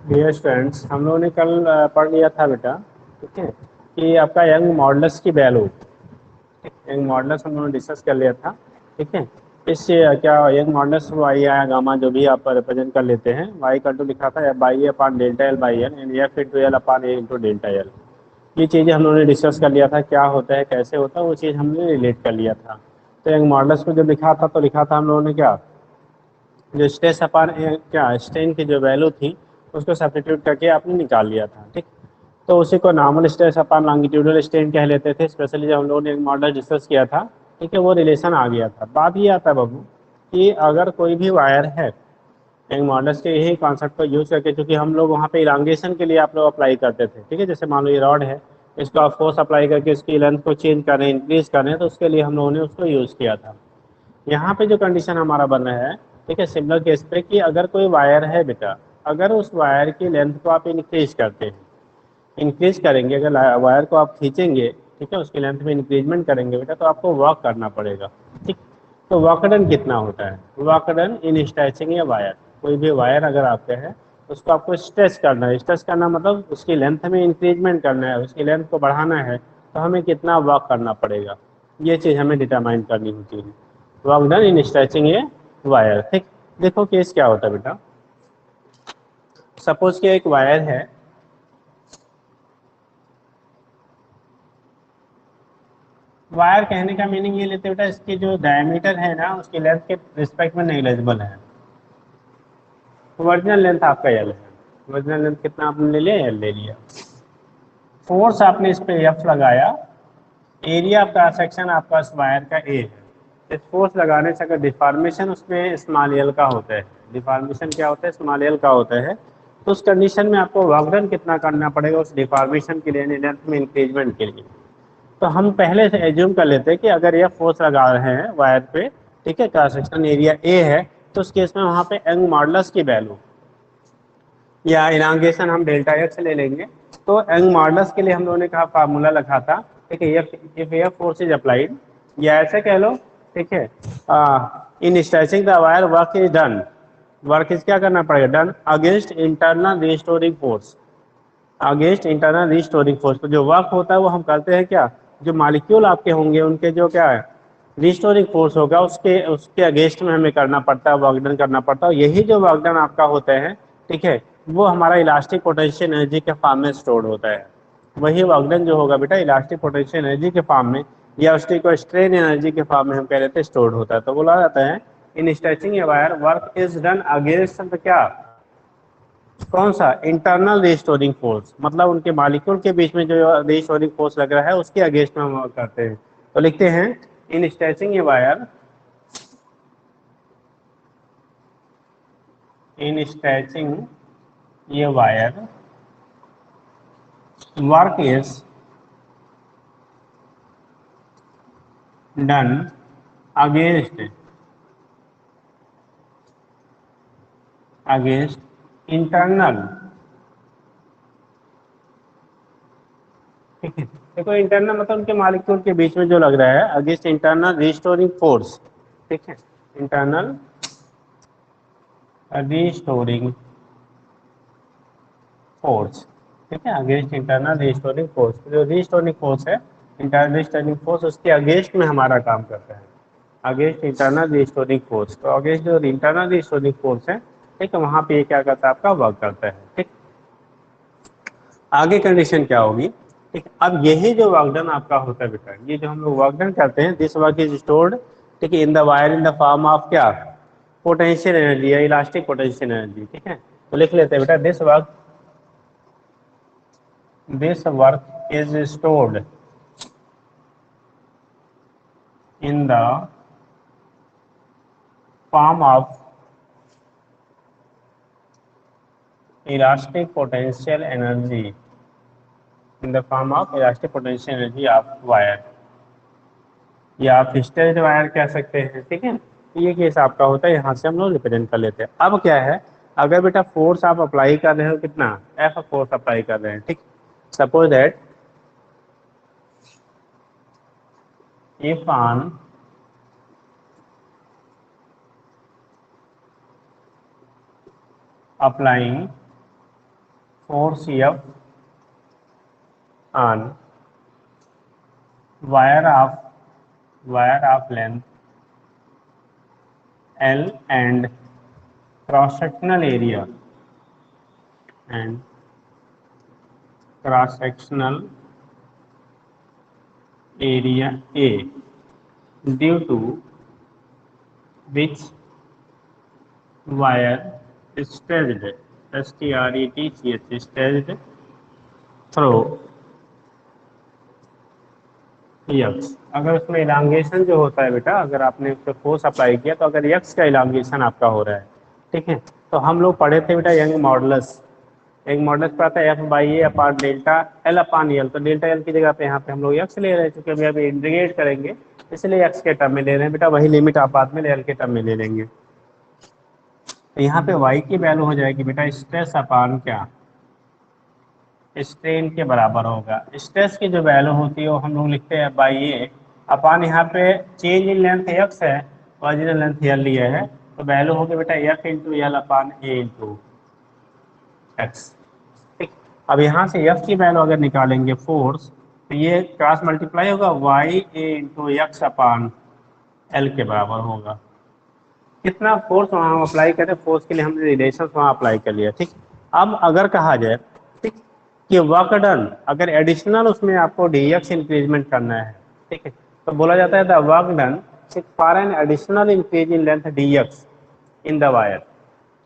Dear students, हम लोगों ने कल पढ़ लिया था बेटा, ठीक है, कि आपका यंग मॉडल्स की वैल्यू, यंग मॉडल्स हम लोगों ने डिस्कस कर लिया था। ठीक है, इससे क्या यंग मॉडल्स वाई या गामा जो भी आप रिप्रेजेंट कर लेते हैं, वाई का टू लिखा था by A upon delta L by L and F into L upon A into delta L. ये चीज़ें हम लोगों ने डिस्कस कर लिया था, क्या होता है कैसे होता है वो चीज़ हमने रिलेट कर लिया था। तो यंग मॉडल्स को जब लिखा था तो लिखा था हम लोगों ने क्या, जो स्ट्रेस अपान क्या स्ट्रेन की जो वैल्यू थी उसको सब्स्टिट्यूट करके आपने निकाल लिया था। ठीक, तो उसी को normal stress upon longitudinal strain कह लेते थे, स्पेशली जब हम लोगों ने एक मॉडल डिस्कस किया था। ठीक है, वो रिलेशन आ गया था। बात ये आता है बाबू कि अगर कोई भी वायर है, एक मॉडल्स के यही कॉन्सेप्ट को यूज करके, क्योंकि हम लोग वहाँ पे इलांगेशन के लिए आप लोग अप्लाई करते थे। ठीक है, जैसे मान लो ये रॉड है, इसको आप फोर्स अप्लाई करके इसकी लेंथ को चेंज करें, इंक्रीज करें, तो उसके लिए हम लोगों ने उसको यूज किया था। यहाँ पे जो कंडीशन हमारा बन रहा है, ठीक है, सिमिलर केस पे, कि अगर कोई वायर है बेटा, अगर उस वायर की लेंथ को आप इंक्रीज करते हैं, इंक्रीज करेंगे, अगर वायर को आप खींचेंगे, ठीक है, उसकी लेंथ में इंक्रीजमेंट करेंगे बेटा, तो आपको वर्क करना पड़ेगा। ठीक, तो वर्क डन कितना होता है, वर्क डन इन स्ट्रेचिंग या वायर, कोई भी वायर अगर आपके है उसको आपको स्ट्रेच करना है। स्ट्रेच करना मतलब उसकी लेंथ में इंक्रीजमेंट करना है, उसकी लेंथ को बढ़ाना है, तो हमें कितना वर्क करना पड़ेगा, ये चीज़ हमें डिटरमाइन करनी होती है। Work done in stretching a wire. ठीक, देखो केस क्या होता है बेटा, सपोज कि एक वायर है, वायर कहने का मीनिंग ये लेते बेटा, इसकी जो डायमीटर है ना उसकी लेंथ के रिस्पेक्ट में नेग्लेजिबल है। ओरिजिनल लेंथ आपका एल है, ओरिजिनल लेंथ कितना आपने ले लिया, एल ले लिया। फोर्स आपने इस पे एफ लगाया, एरिया ऑफ क्रॉस सेक्शन आपका इस वायर का ए है। इस फोर्स लगाने से अगर डिफॉर्मेशन उसमें स्मॉल एल का होता है, डिफॉर्मेशन क्या होता है, स्मॉल एल का होता है, तो उस कंडीशन में आपको वर्क डन कितना करना पड़ेगा उस डिफॉर्मेशन के लिए, लेंथ में इंक्रीजमेंट के लिए। तो हम पहले से एज्यूम कर लेते हैं कि अगर यह फोर्स लगा रहे हैं वायर पे, ठीक है, क्रॉस सेक्शन एरिया ए है, तो उस केस में वहां पे यंग मॉडल्स की वैल्यू या इलांगेशन हम डेल्टा एक्स ले लेंगे। तो यंग मॉडल्स के लिए हम लोगों ने कहा फार्मूला रखा था, ठीक है, if F force is applied, या ऐसे कह लो, ठीक है, इन stretching the wire work is done, work is क्या करना पड़ेगा, done against internal restoring force, against internal restoring force. तो जो वर्क होता है वो हम करते हैं क्या, जो मालिक्यूल आपके होंगे उनके जो क्या है रिस्टोरिंग फोर्स होगा, उसके उसके अगेंस्ट में हमें करना पड़ता है, वर्कडन करना पड़ता है। यही जो वर्कडन आपका होता है, ठीक है, वो हमारा इलास्टिक पोटेंशियल एनर्जी के फॉर्म में स्टोर होता है। वही वर्कडन जो होगा बेटा इलास्टिक पोटेंशियल एनर्जी के फॉर्म में, या उसकी को स्ट्रेन एनर्जी के फॉर्म में हम कह रहे थे स्टोर होता है। तो बोला जाता है इन stretching a wire work is done against क्या, कौन सा, इंटरनल रिस्टोरिंग फोर्स, मतलब उनके मालिक्यूल के बीच में जो रिस्टोरिंग फोर्स लग रहा है उसके अगेंस्ट में हम वर्क करते हैं। तो लिखते हैं in stretching a wire, in stretching ये wire work is done against, against internal, ठीक है, देखो इंटरनल मतलब उनके मालिक्यूल के बीच में जो लग रहा है, अगेंस्ट इंटरनल रिस्टोरिंग फोर्स, ठीक है, इंटरनल रिस्टोरिंग फोर्स, ठीक है, अगेंस्ट इंटरनल रिस्टोरिंग फोर्स। जो रिस्टोरिंग फोर्स है, इंटरनल रिस्टोरिंग फोर्स, उसके अगेंस्ट में हमारा काम करता है, अगेंस्ट इंटरनल रिस्टोरिंग फोर्स। तो अगेंस्ट जो इंटरनल रिस्टोरिंग फोर्स है, ठीक है, वहां पे ये क्या करता है, आपका वर्क करता है। ठीक, आगे कंडीशन क्या होगी, ठीक, अब यही जो वर्कडन आपका होता है बेटा, ये जो हम लोग वर्कडन करते हैं, दिस वर्क इज स्टोर्ड, ठीक है, इन the wire in the form of क्या, पोटेंशियल एनर्जी या इलास्टिक पोटेंशियल एनर्जी। ठीक है, तो लिख लेते हैं बेटा this work is stored in the form of elastic potential energy, in the form of elastic potential energy of wire, या आप हिस्टेरिक वायर कह सकते हैं। ठीक है, तो ये केस आपका होता है, यहाँ से हम लोग रिप्रेजेंट कर लेते हैं। अब क्या है, अगर बेटा फोर्स आप अप्लाई कर रहे हो, कितना एफ फोर्स अप्लाई कर रहे हैं, ठीक, suppose that if on applying force F on wire of length L and cross sectional area and cross sectional area A, due to which wire stretched stretched through x. अगर उसमें elongation जो होता है बेटा, अगर आपने उस पर फोर्स अप्लाई किया तो अगर यक्स का इलांगेशन आपका हो रहा है, ठीक है, तो हम लोग पढ़े थे बेटा यंग मॉडुलस। यंग मॉडुलस पर आता है F by A upon delta L upon L. तो डेल्टा एल की जगह पे यहाँ पे हम लोग यक्स ले रहे हैं, क्योंकि अभी अभी इंटीग्रेट करेंगे, इसलिए यक्स के टर्म में ले रहे हैं बेटा। वही लिमिट आप बाद में एल के टर्म में ले लेंगे। तो यहाँ पे वाई की वैल्यू हो जाएगी बेटा स्ट्रेस अपान क्या, स्ट्रेन के बराबर होगा। स्ट्रेस की जो वैल्यू होती है वो हम लोग लिखते हैं बाई ए अपान, यहाँ पे चेंज इन लेंथ एक्स है, ओरिजिनल लेंथ एल लिया है, तो वैल्यू होगी बेटा F into L upon A into x. ठीक, अब यहाँ से एफ की वैल्यू अगर निकालेंगे फोर्स, तो ये क्रॉस मल्टीप्लाई होगा Y A into x upon L के बराबर होगा। कितना फोर्स वहाँ अप्लाई करें, फोर्स के लिए हमने रिलेशन वहाँ अप्लाई कर लिया। ठीक, अब अगर कहा जाए ठीक कि वर्क डन, अगर एडिशनल उसमें आपको डीएक्स इंक्रीजमेंट करना है, ठीक है, तो बोला जाता है the work done for an additional increase in length DX in the wire.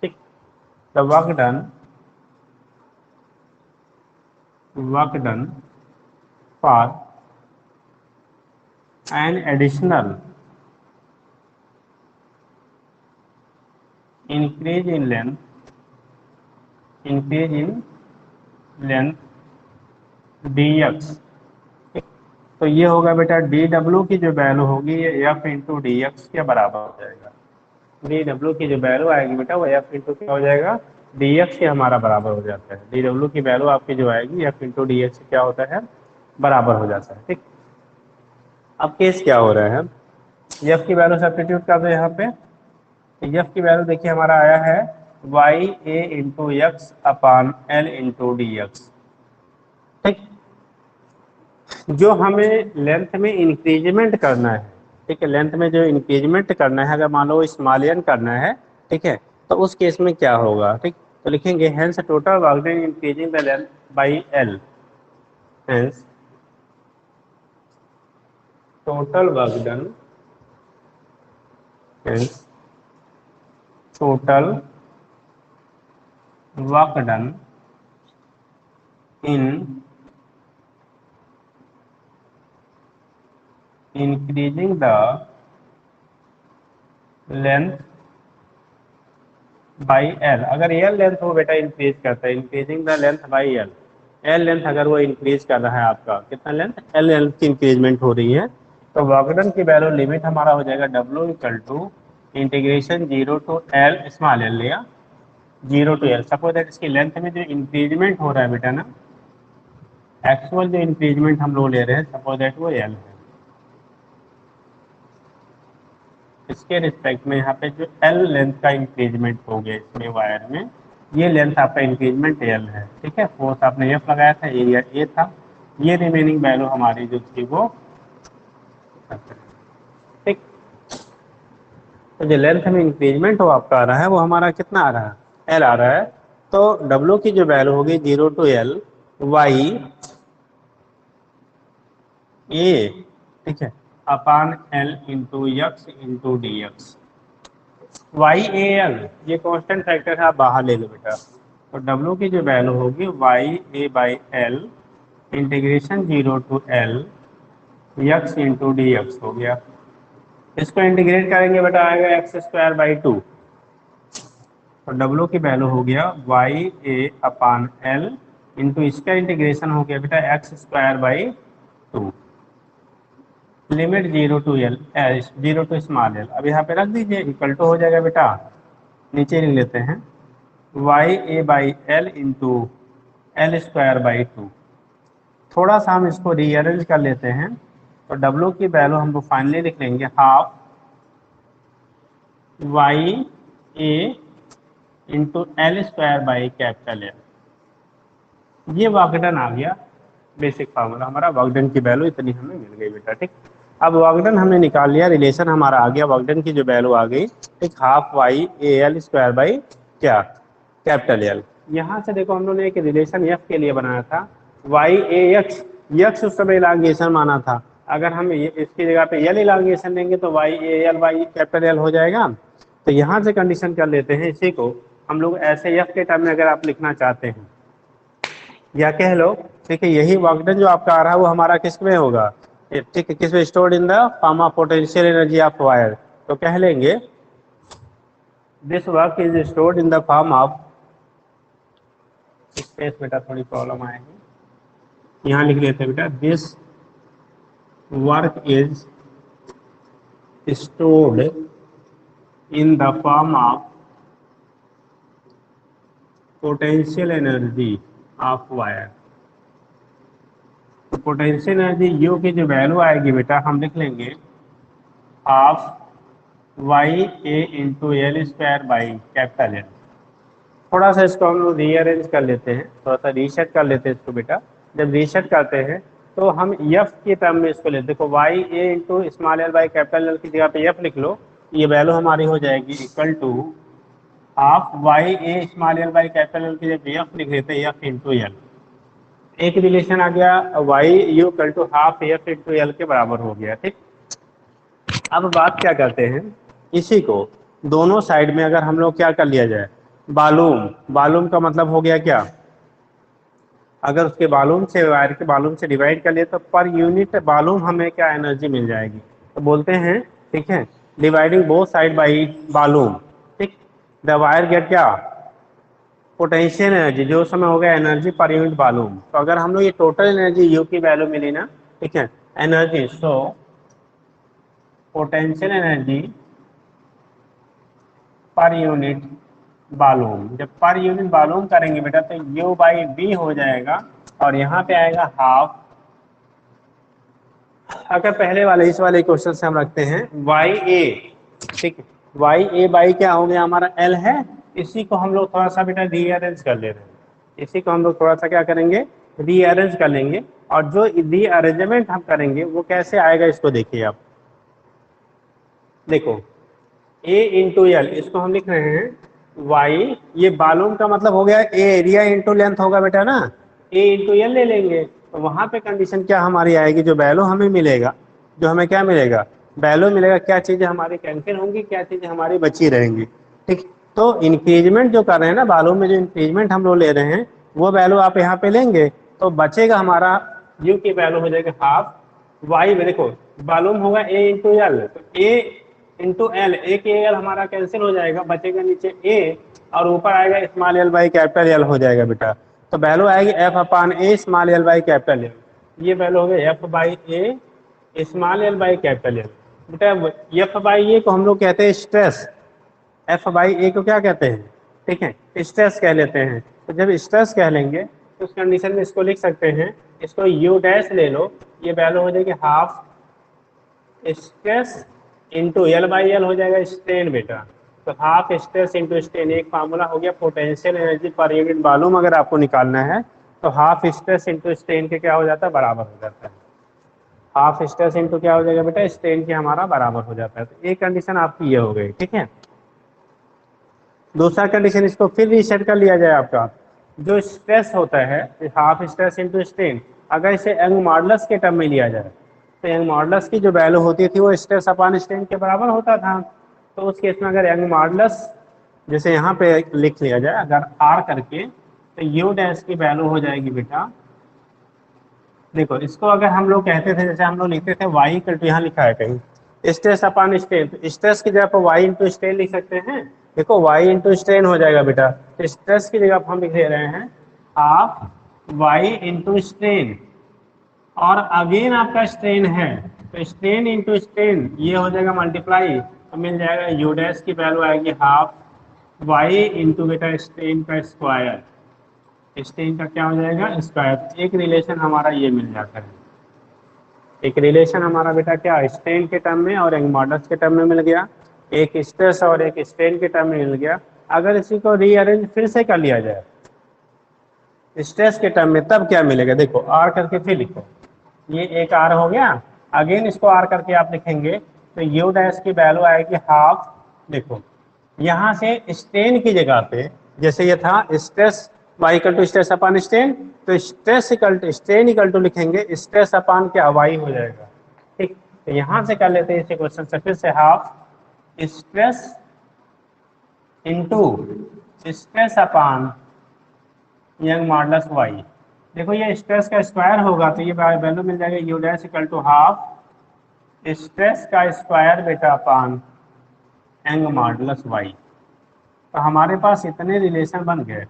ठीक, the work done for an additional increase in length dx। तो ये होगा बेटा डी डब्ल्यू की जो वैल्यू होगी ये एफ इंटू डी एक्स के बराबर हो जाएगा। डी डब्ल्यू की जो वैल्यू आएगी बेटा वो एफ इंटू क्या हो जाएगा, डी एक्स के हमारा बराबर हो जाता है। डी डब्ल्यू की वैल्यू आपकी जो आएगी एफ इंटू डी एक्स क्या होता है, बराबर हो जाता है। ठीक, अब केस क्या हो रहा है, एफ की वैल्यू सब्स्टिट्यूट कर दो यहाँ पे। एफ की वैल्यू देखिए हमारा आया है Y A into x upon L into D x. ठीक, जो हमें लेंथ में इंक्रीजमेंट करना है, ठीक है, लेंथ में जो इंक्रीजमेंट करना है, अगर मान लो स्मॉल एन करना है, ठीक है, तो उस केस में क्या होगा। ठीक, तो लिखेंगे hence total work done increasing the length by L, hence total work done, hence total work done in increasing the length by L. अगर एल लेंथ हो बेटा इंक्रीज करता है, increasing the length by L, L length अगर वो increase कर रहा है, आपका कितना लेंथ, एल लेंथ की इंक्रीजमेंट हो रही है, तो वर्कडन की वैल्यू लिमिट हमारा हो जाएगा W equal to integration zero to L small L लिया, zero to L. Suppose that इसकी लेंथ में जो इंक्रीजमेंट हो रहा है बेटा ना, एक्चुअल जो इंक्रीजमेंट हम लोग ले रहे हैं, सपोज दैट वो एल है, इसके रिस्पेक्ट में यहाँ पे जो एल लेंथ का इंक्रीजमेंट हो गया इसमें वायर में, ये लेंथ आपका इंक्रीजमेंट एल है। ठीक है, फोर्स आपने एफ लगाया था, एरिया ए था, ये रिमेनिंग वैल्यू हमारी जो थी वो, ठीक, तो जो लेंथ में इंक्रीजमेंट हो आपका आ रहा है वो हमारा कितना आ रहा है, एल आ रहा है। तो डब्ल्यू की जो वैल्यू होगी zero to L Y A, ठीक है, upon L into X into D X. Y A L ये कांस्टेंट फैक्टर है, आप बाहर ले लो बेटा। तो डब्ल्यू की जो वैल्यू होगी Y A by L integration zero to L X into D X हो गया। इसको इंटीग्रेट करेंगे बेटा आएगा एक्स स्क्वायर बाई टू। तो डब्ल्यू की वैल्यू हो गया Y A upon L into इसका इंटीग्रेशन हो गया बेटा X square by two, limit zero to L, zero to small L. अब यहाँ पे रख दीजिए, इक्वल टू हो जाएगा बेटा, नीचे लिख लेते हैं Y A by L into L square by two. थोड़ा सा हम इसको रीअरेंज कर लेते हैं, तो डब्ल्यू की वैल्यू हम लोग फाइनली लिख लेंगे half Y A into L square by capital L. ये वागडन आ गया बेसिक फार्मूला हमारा, वागडन की वैल्यू इतनी हमें मिल गई बेटा। ठीक, अब वागडन हमने निकाल लिया, रिलेशन हमारा आ गया, वागडन की जो वैल्यू आ गई, ठीक, half Y A L square by क्या, कैपिटल एल। यहाँ से देखो हम लोगों ने एक रिलेशन एफ के लिए बनाया था, वाई ए एक्स, यक्स उस समय इलांगेशन माना था, अगर हम इसकी जगह पे एल इलांगेशन लेंगे तो Y A L by capital L हो जाएगा। तो यहाँ से कंडीशन कर लेते हैं, इसी को हम लोग ऐसे एफ के टर्म में अगर आप लिखना चाहते हैं, या कह लो, ठीक है, यही वागडन जो आपका आ रहा है वो हमारा किस में होगा, ठीक है, किस में, stored in the form of potential energy of wire. तो कह लेंगे this work is stored in the form of, space बेटा थोड़ी प्रॉब्लम आएगी, यहाँ लिख लेते हैं बेटा, this work is stored in the form of potential energy of wire. तो पोटेंशियल एनर्जी यू की जो वैल्यू आएगी बेटा, हम लिख लेंगे half Y A into L square by capital L. थोड़ा सा इसको हम लोग रीअरेंज कर लेते हैं, थोड़ा सा रीसेट कर लेते हैं इसको बेटा। जब रीसेट करते हैं तो हम एफ के टर्म में इसको लेते, देखो Y A into small L by capital L की जगह पे एफ लिख लो, ये वैल्यू हमारी हो जाएगी equal to half Y A small L by capital L की जगह एफ लिख लेते हैं, एफ इंटू एल। एक रिलेशन आ गया, Y U equal to half F into L के बराबर हो गया। ठीक, अब बात क्या करते हैं, इसी को दोनों साइड में अगर हम लोग क्या कर लिया जाए, बालूम, बालूम का मतलब हो गया क्या, अगर उसके बालूम से, वायर के बालूम से डिवाइड कर लिए तो पर यूनिट बालूम हमें क्या एनर्जी मिल जाएगी। तो बोलते हैं, ठीक है, डिवाइडिंग बोथ साइड बाई बालूम, ठीक, द वायर गेट क्या, पोटेंशियल एनर्जी, जो समय हो गया एनर्जी पर यूनिट बालूम। तो अगर हम लोग ये टोटल एनर्जी यू की वैल्यू मिली ना, ठीक है, energy, so potential energy per unit volume, जब पर यूनिट बालूम करेंगे बेटा तो यू बाई बी हो जाएगा, और यहाँ पे आएगा हाफ। अगर पहले वाले इस वाले क्वेश्चन से हम रखते हैं वाई ए, ठीक है, वाई ए बाई क्या हो गया हमारा एल है, इसी को हम लोग थोड़ा सा बेटा रीअरेंज कर ले रहे हैं, इसी को हम लोग थोड़ा सा क्या करेंगे, रीअरेंज कर लेंगे। और जो रीअरेंजमेंट हम करेंगे वो कैसे आएगा, इसको देखिए आप, देखो ए इंटू एल, इसको हम लिख रहे हैं वाई, ये बालूम का मतलब हो गया ए एरिया इंटू लेंथ होगा बेटा ना, ए इंटू एल ले लेंगे, तो वहां पे कंडीशन क्या हमारी आएगी, जो वैल्यू हमें मिलेगा, जो हमें क्या मिलेगा, वैल्यू मिलेगा, क्या चीजें हमारी कैंसिल होंगी, क्या चीजें हमारी बची रहेंगी। ठीक, तो इंक्रीजमेंट जो कर रहे हैं ना बालूम में, जो इंक्रीजमेंट हम लोग ले रहे हैं वो वैल्यू आप यहाँ पे लेंगे, तो बचेगा हमारा यू की वैल्यू हो जाएगी हाफ वाई में, देखो बालूम होगा ए इंटू एल, तो ए इंटू एल, ए के एल हमारा कैंसिल हो जाएगा, बचेगा नीचे ए, और ऊपर आएगा small L by capital L हो जाएगा बेटा। तो वैल्यू आएगी F upon A small L by capital L, ये वैल्यू हो गया F by A small L by capital L. बेटा एफ बाई ए को हम लोग कहते हैं स्ट्रेस, एफ बाई ए को क्या कहते हैं, ठीक है, स्ट्रेस कह लेते हैं। तो जब स्ट्रेस कह लेंगे तो उस कंडीशन में इसको लिख सकते हैं, इसको यू डैश ले लो, ये वैल्यू हो जाएगी half stress into L by L हो जाएगा स्ट्रेन बेटा। तो हाफ स्ट्रेस इंटू स्ट्रेन, एक फार्मूला हो गया पोटेंशियल एनर्जी पर यूनिट बालूम अगर आपको निकालना है तो हाफ स्ट्रेस इंटू स्ट्रेन के क्या हो जाता है, बराबर हो जाता है। हाफ स्ट्रेस इंटू क्या हो जाएगा बेटा, स्ट्रेन के हमारा बराबर हो जाता है। तो एक कंडीशन आपकी ये हो गई, ठीक है। दूसरा कंडीशन, इसको फिर रीसेट कर लिया जाए, आपका जो स्ट्रेस होता है हाफ स्ट्रेस इंटू स्ट्रेन, अगर इसे यंग मॉडुलस के टर्म में लिया जाए तो यंग मॉडुलस की जो वैल्यू होती थी वो स्ट्रेस अपॉन स्ट्रेन के बराबर होता था। तो उस केस में अगर यंग मॉडुलस जैसे यहाँ पे लिख लिया जाए अगर आर करके, तो यू डैश की वैल्यू हो जाएगी बेटा, देखो इसको अगर हम लोग कहते थे, जैसे हम लोग लिखते थे वाई इक्वल टू, यहाँ लिखा है कहीं स्ट्रेस अपॉन स्ट्रेन, तो स्ट्रेस की जगह पर वाई इंटू स्ट्रेन लिख सकते हैं। देखो वाई इंटू स्ट्रेन हो जाएगा बेटा, तो स्ट्रेस की जगह पर हम लिख ले रहे हैं हाफ वाई इंटू स्ट्रेन, और अगेन आपका स्ट्रेन है तो स्ट्रेन इंटू स्ट्रेन ये हो जाएगा मल्टीप्लाई, तो मिल जाएगा यू डैश की वैल्यू आएगी हाफ वाई इंटू बेटा स्ट्रेन का स्क्वायर, स्ट्रेन का क्या हो जाएगा स्क्वायर। एक रिलेशन हमारा ये मिल जाता है, एक रिलेशन हमारा बेटा क्या स्ट्रेन के टर्म में और यंग मॉडुलस के टर्म में मिल गया, एक स्ट्रेस और एक स्ट्रेन के टर्म में मिल गया। अगर इसी को रीअरेंज फिर से कर लिया जाए, स्ट्रेस के टर्म में तब क्या मिलेगा, देखो आर करके फिर लिखो, ये एक आर हो गया, अगेन इसको आर करके आप लिखेंगे तो यू डैश की वैल्यू आएगी हाफ। देखो यहाँ से स्ट्रेन की जगह पे जैसे ये था stress Y equal to stress upon strain, तो stress equal to strain equal to लिखेंगे स्ट्रेस अपान क्या वाई हो जाएगा। ठीक, तो यहाँ से कर लेते हैं इसे क्वेश्चन से फिर से, half stress into stress upon Young modulus Y. देखो ये स्ट्रेस का स्क्वायर होगा तो ये वैल्यू मिल जाएगा U dash equal to half stress का स्क्वायर बेटा अपान यंग मॉडुलस वाई। तो हमारे पास इतने रिलेशन बन गए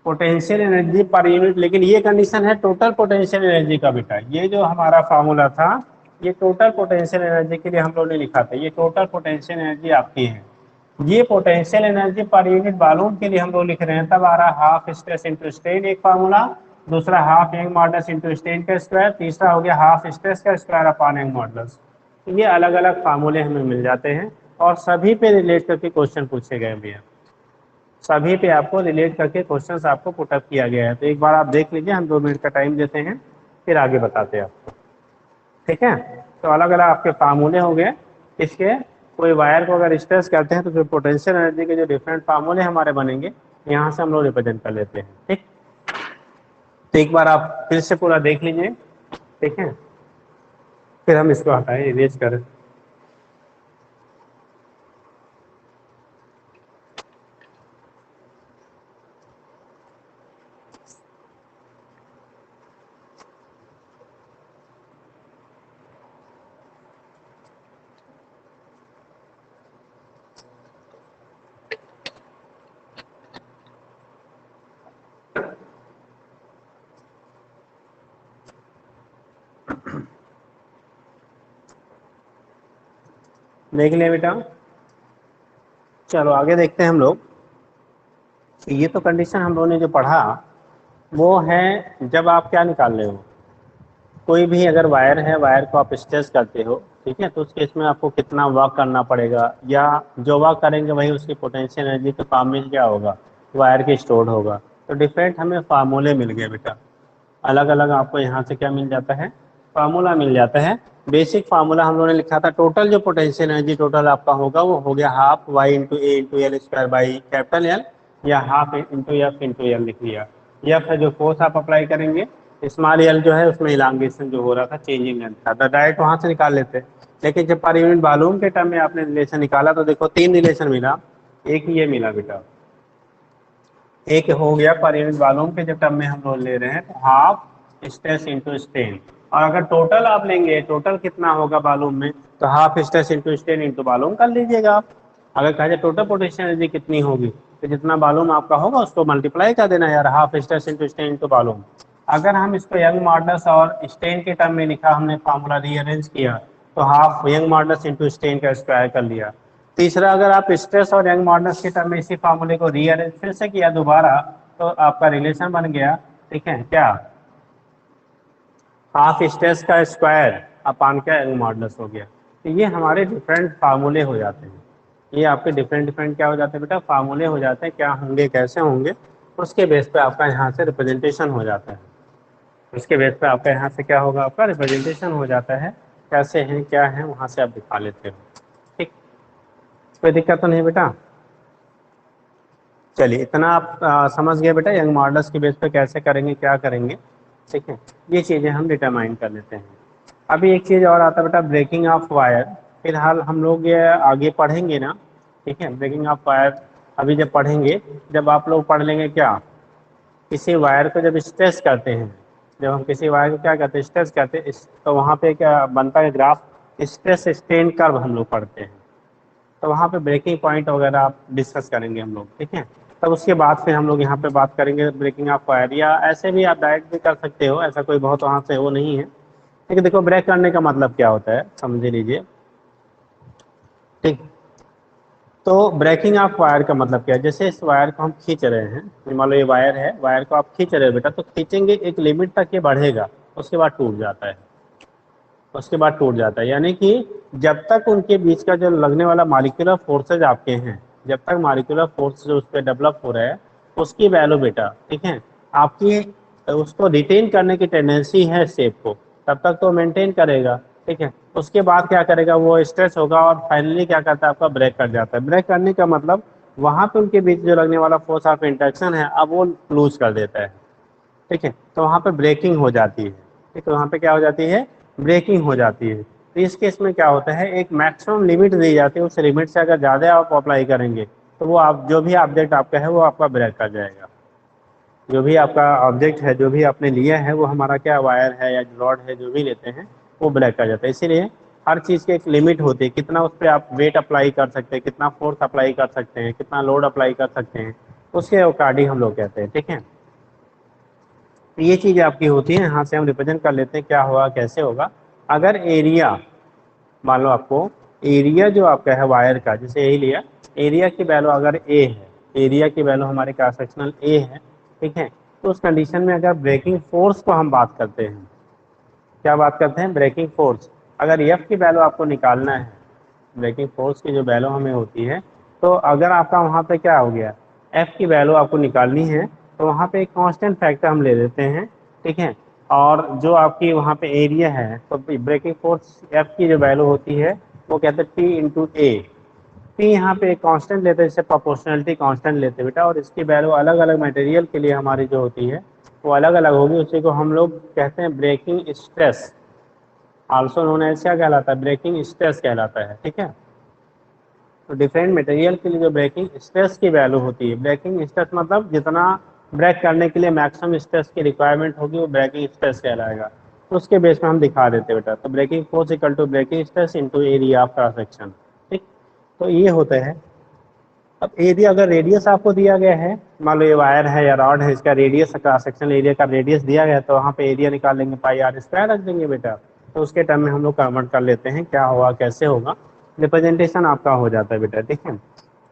पोटेंशियल एनर्जी पर यूनिट, लेकिन ये कंडीशन है टोटल पोटेंशियल एनर्जी का बेटा। ये जो हमारा फार्मूला था ये टोटल पोटेंशियल एनर्जी के लिए हम लोगों ने लिखा था, ये टोटल पोटेंशियल एनर्जी आपकी है। ये potential energy per unit volume के लिए हम लोग लिख रहे हैं, तब आ रहा हाफ स्ट्रेस इंटू स्ट्रेन एक फार्मूला, दूसरा half young modulus into strain का स्क्वायर, तीसरा हो गया हाफ स्ट्रेस का स्क्वायर अपॉन यंग मॉडुलस। ये अलग अलग फार्मूले हमें मिल जाते हैं और सभी पे रिलेट करके क्वेश्चन पूछे गए भैया, सभी पे आपको रिलेट करके क्वेश्चंस आपको पुटअप किया गया है। तो एक बार आप देख लीजिए, हम 2 मिनट का टाइम देते हैं फिर आगे बताते हैं आपको, ठीक है। तो अलग अलग आपके फार्मूले हो गए इसके, कोई वायर को अगर स्ट्रेस करते हैं तो फिर पोटेंशियल एनर्जी के जो डिफरेंट फार्मूले हमारे बनेंगे यहाँ से हम लोग रिप्रेजेंट कर लेते हैं, ठीक। तो एक बार आप फिर से पूरा देख लीजिए, ठीक है, फिर हम इसको हटाएं इरेज करें। देख लिया बेटा, चलो आगे देखते हैं हम लोग। ये तो कंडीशन हम लोगों ने जो पढ़ा वो है जब आप क्या निकाल रहे हो, कोई भी अगर वायर है, वायर को आप स्ट्रेच करते हो, ठीक है, तो उस केस में आपको कितना वर्क करना पड़ेगा, या जो वर्क करेंगे वही उसकी पोटेंशियल एनर्जी के फॉर्म में क्या होगा, वायर के स्टोर्ड होगा। तो डिफरेंट हमें फार्मूले मिल गए बेटा, अलग अलग आपको यहाँ से क्या मिल जाता है, फार्मूला मिल जाता है। बेसिक फार्मूला हम लोगों ने लिखा था, टोटल जो पोटेंशियल एनर्जी टोटल आपका होगा वो हो गया half Y into A into L square by capital L, या half into F into L लिख लिया। एफ है जो फोर्स आप अप्लाई करेंगे, स्मॉल एल जो है उसमें इलांगेशन जो हो रहा था, चेंजिंग लेंथ था, तो डायरेक्ट वहाँ से निकाल लेते। लेकिन जब पर यूनिट वॉल्यूम के टर्म में आपने रिलेशन निकाला तो देखो 3 रिलेशन मिला, एक ये मिला बेटा, एक हो गया पर यूनिट वॉल्यूम के जब टर्म में हम लोग ले रहे हैं तो हाफ स्ट्रेस इंटू स्ट्रेन, और अगर टोटल आप लेंगे टोटल कितना होगा वॉल्यूम में, तो half stress into strain into volume कर लीजिएगा आप। अगर कहा जाए टोटल पोटेंशियल एनर्जी कितनी होगी तो जितना वॉल्यूम आपका होगा उसको मल्टीप्लाई कर देना यार, half stress into strain into volume. अगर हम इसको यंग मॉडुलस और स्ट्रेन के टर्म में लिखा, हमने फार्मूला रीअरेंज किया तो half young modulus into strain का स्क्वायर कर लिया। तीसरा, अगर आप स्ट्रेस और यंग मॉडुलस के टर्म में इसी फार्मूले को रीअरेंज फिर से किया दोबारा तो आपका रिलेशन बन गया, ठीक है, क्या, हाफ स्ट्रेस का स्क्वायर अपान क्या यंग मॉडुलस हो गया। तो ये हमारे डिफरेंट फार्मूले हो जाते हैं, ये आपके डिफरेंट डिफरेंट क्या हो जाते हैं बेटा, फार्मूले हो जाते हैं, क्या होंगे कैसे होंगे उसके बेस पे आपका यहाँ से रिप्रेजेंटेशन हो जाता है, उसके बेस पे आपका यहाँ से क्या होगा, आपका रिप्रेजेंटेशन हो जाता है, कैसे हैं क्या है वहाँ से आप दिखा लेते हो, ठीक, कोई दिक्कत तो नहीं बेटा। चलिए इतना आप समझ गए बेटा, यंग मॉडुलस के बेस पे कैसे करेंगे क्या करेंगे, ठीक है, ये चीज़ें हम डिटरमाइन कर लेते हैं। अभी एक चीज़ और आता है बेटा, ब्रेकिंग ऑफ वायर। फिलहाल हम लोग ये आगे पढ़ेंगे ना, ठीक है, ब्रेकिंग ऑफ वायर अभी जब पढ़ेंगे, जब आप लोग पढ़ लेंगे क्या, किसी वायर को जब स्ट्रेच करते हैं, जब हम किसी वायर को क्या करते हैं, स्ट्रेच करते हैं, तो वहाँ पे क्या बनता है ग्राफ, स्ट्रेस स्ट्रेन कर्व हम लोग पढ़ते हैं, तो वहाँ पे ब्रेकिंग पॉइंट वगैरह आप डिस्कस करेंगे हम लोग, ठीक है। तब उसके बाद फिर हम लोग यहाँ पे बात करेंगे ब्रेकिंग ऑफ वायर, या ऐसे भी आप डायरेक्ट भी कर सकते हो, ऐसा कोई बहुत वहाँ से वो नहीं है। लेकिन देखो ब्रेक करने का मतलब क्या होता है समझ लीजिए, ठीक। तो ब्रेकिंग ऑफ वायर का मतलब क्या है, जैसे इस वायर को हम खींच रहे हैं, मान लो ये वायर है, वायर को आप खींच रहे हो बेटा, तो खींचेंगे एक लिमिट तक ये बढ़ेगा, उसके बाद टूट जाता है, उसके बाद टूट जाता है। यानी कि जब तक उनके बीच का जो लगने वाला मॉलिक्यूलर फोर्सेज आपके हैं, जब तक मॉलिक्यूलर फोर्स जो उस पर डेवलप हो रहा है उसकी वैल्यू बेटा, ठीक है, आपकी उसको रिटेन करने की टेंडेंसी है शेप को, तब तक तो मेंटेन करेगा, ठीक है। उसके बाद क्या करेगा, वो स्ट्रेच होगा और फाइनली क्या करता है, आपका ब्रेक कर जाता है। ब्रेक करने का मतलब वहां पे उनके बीच जो लगने वाला फोर्स ऑफ इंटरेक्शन है अब वो लूज कर देता है, ठीक है। तो वहां पे ब्रेकिंग हो जाती है, ठीक है, वहां पे क्या हो जाती है, ब्रेकिंग हो जाती है। तो इस केस में क्या होता है, एक मैक्सिमम लिमिट दी जाती है, उस लिमिट से अगर ज़्यादा आप अप्लाई करेंगे तो वो आप जो भी ऑब्जेक्ट आपका है वो आपका ब्रेक कर जाएगा। जो भी आपका ऑब्जेक्ट है, जो भी आपने लिया है, वो हमारा क्या वायर है या रॉड है, जो भी लेते हैं वो ब्रेक कर जाता है। इसीलिए हर चीज़ की एक लिमिट होती है, कितना उस पर आप वेट अप्लाई कर सकते हैं, कितना फोर्स अप्लाई कर सकते हैं, कितना लोड अप्लाई कर सकते हैं, उसके अकॉर्डिंग हम लोग कहते हैं, ठीक है। तो ये चीज़ आपकी होती है, यहाँ से हम रिप्रेजेंट कर लेते हैं क्या होगा कैसे होगा। अगर एरिया, मान लो आपको एरिया जो आपका है वायर का, जैसे यही लिया, एरिया की वैल्यू अगर ए है, एरिया की वैल्यू हमारे क्रॉस सेक्शनल ए है, ठीक है। तो उस कंडीशन में अगर ब्रेकिंग फोर्स को हम बात करते हैं, क्या बात करते हैं, ब्रेकिंग फोर्स। अगर एफ की वैल्यू आपको निकालना है, ब्रेकिंग फोर्स की जो वैल्यू हमें होती है, तो अगर आपका वहाँ पे क्या हो गया, एफ की वैल्यू आपको निकालनी है, तो वहाँ पे एक कांस्टेंट फैक्टर हम ले लेते हैं, ठीक है। और जो आपकी वहाँ पे एरिया है, तो ब्रेकिंग फोर्स एफ की जो वैल्यू होती है वो कहते हैं टी इंटू ए। टी यहाँ पे एक कांस्टेंट लेते हैं, जैसे प्रोपोर्शनलिटी कांस्टेंट लेते हैं बेटा, और इसकी वैल्यू अलग अलग मटेरियल के लिए हमारी जो होती है वो अलग अलग होगी। उसी को हम लोग कहते हैं breaking stress, also known as क्या कहलाता है, ब्रेकिंग स्ट्रेस कहलाता है, ठीक है। तो डिफरेंट मटेरियल के लिए जो ब्रेकिंग स्ट्रेस की वैल्यू होती है, ब्रेकिंग स्ट्रेस मतलब जितना ब्रेक करने के लिए मैक्सिमम स्ट्रेस की रिक्वायरमेंट होगी वो ब्रेकिंग स्ट्रेस कहलाएगा। तो उसके बेस में हम दिखा देते हैं बेटा, तो breaking force equal to breaking stress into area of cross section, ठीक। तो ये होता है। अब एरिया, अगर रेडियस आपको दिया गया है, मान लो ये वायर है या रॉड है, इसका रेडियस क्रॉस सेक्शन एरिया का रेडियस दिया गया है, तो वहाँ पे एरिया निकाल लेंगे, पाई आर स्क्वायर रख देंगे बेटा। तो उसके टर्म में हम लोग कन्वर्ट कर लेते हैं क्या होगा कैसे होगा, रिप्रेजेंटेशन आपका हो जाता है बेटा, ठीक है।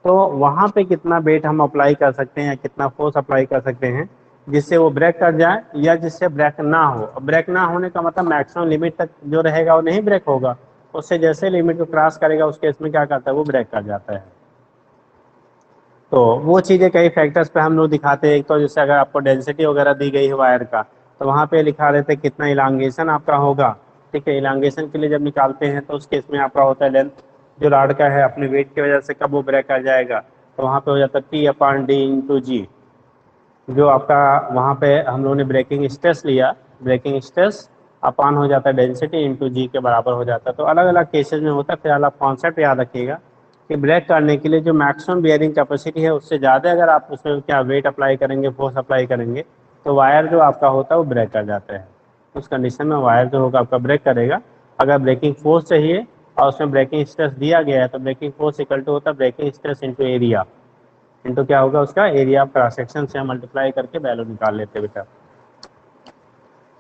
तो वहाँ पे कितना वेट हम अप्लाई कर सकते हैं या कितना फोर्स अप्लाई कर सकते हैं जिससे वो ब्रेक कर जाए या जिससे ब्रेक ना हो। ब्रेक ना होने का मतलब मैक्सिमम लिमिट तक जो रहेगा वो नहीं ब्रेक होगा, उससे जैसे लिमिट को क्रॉस करेगा उस केस में क्या करता है, वो ब्रेक कर जाता है। तो वो चीज़ें कई फैक्टर्स पे हम लोग दिखाते हैं। एक तो जैसे अगर आपको डेंसिटी वगैरह दी गई है वायर का, तो वहाँ पे लिखा रहता है कितना इलांगेशन आपका होगा, ठीक है। इलांगेशन के लिए जब निकालते हैं तो उस केस में आपका होता है लेंथ जो रॉड का है अपने वेट की वजह से कब वो ब्रेक कर जाएगा, तो वहाँ पे हो जाता है टी अपॉन डी इंटू जी। जो आपका वहाँ पे हम लोगों ने ब्रेकिंग स्ट्रेस लिया, ब्रेकिंग स्ट्रेस अपान हो जाता है डेंसिटी इंटू जी के बराबर हो जाता है। तो अलग अलग केसेस में होता है। फिलहाल आप कॉन्सेप्ट याद रखिएगा कि ब्रेक करने के लिए जो मैक्सिमम बियरिंग कैपेसिटी है उससे ज़्यादा अगर आप उसमें क्या वेट अप्लाई करेंगे, फोर्स अप्लाई करेंगे, तो वायर जो आपका होता है वो ब्रेक कर जाता है। उस कंडीशन में वायर जो होगा आपका ब्रेक करेगा। अगर ब्रेकिंग फोर्स चाहिए और उसमें ब्रेकिंग स्ट्रेस दिया गया है, तो ब्रेकिंग फोर्स इक्वल टू होता है breaking stress into area, into क्या होगा उसका एरिया ऑफ क्रॉस सेक्शन से हम मल्टीप्लाई करके वैल्यू निकाल लेते हैं बेटा।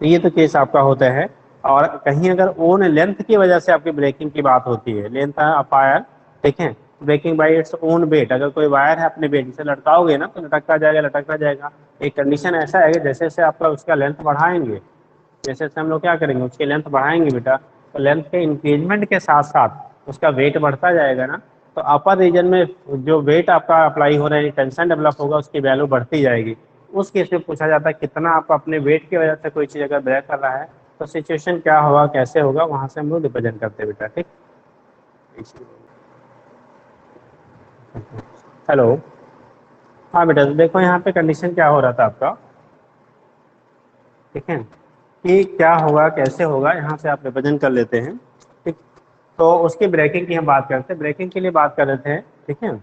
तो ये तो केस आपका होता है। और कहीं अगर ओन लेंथ की वजह से आपकी ब्रेकिंग की बात होती है, लेंथ ऑफ वायर, ठीक है, breaking by its own weight, अगर कोई वायर है अपने वेट से लटकाओगे ना तो लटकता जाएगा लटकता जाएगा। एक कंडीशन ऐसा है कि जैसे जैसे आपका उसका लेंथ बढ़ाएंगे, जैसे जैसे हम लोग क्या करेंगे उसकी लेंथ बढ़ाएंगे बेटा, तो लेंथ के इंक्रीजमेंट के साथ साथ उसका वेट बढ़ता जाएगा ना, तो अपर रीजन में जो वेट आपका अप्लाई हो रहा है, टेंशन डेवलप होगा, उसकी वैल्यू बढ़ती जाएगी। उस केस में पूछा जाता है कितना आपको अपने वेट की वजह से कोई चीज़ अगर ब्रेक कर रहा है तो सिचुएशन क्या होगा कैसे होगा, वहां से हम लोग रिप्रेजेंट करते हैं बेटा, ठीक। हेलो, हाँ बेटा, तो देखो यहाँ पे कंडीशन क्या हो रहा था आपका, ठीक है, कि क्या होगा कैसे होगा, यहाँ से आप रिप्रेजेंट कर लेते हैं, ठीक। तो उसकी ब्रेकिंग की हम बात करते हैं, ब्रेकिंग के लिए बात कर रहे थे, ठीक है,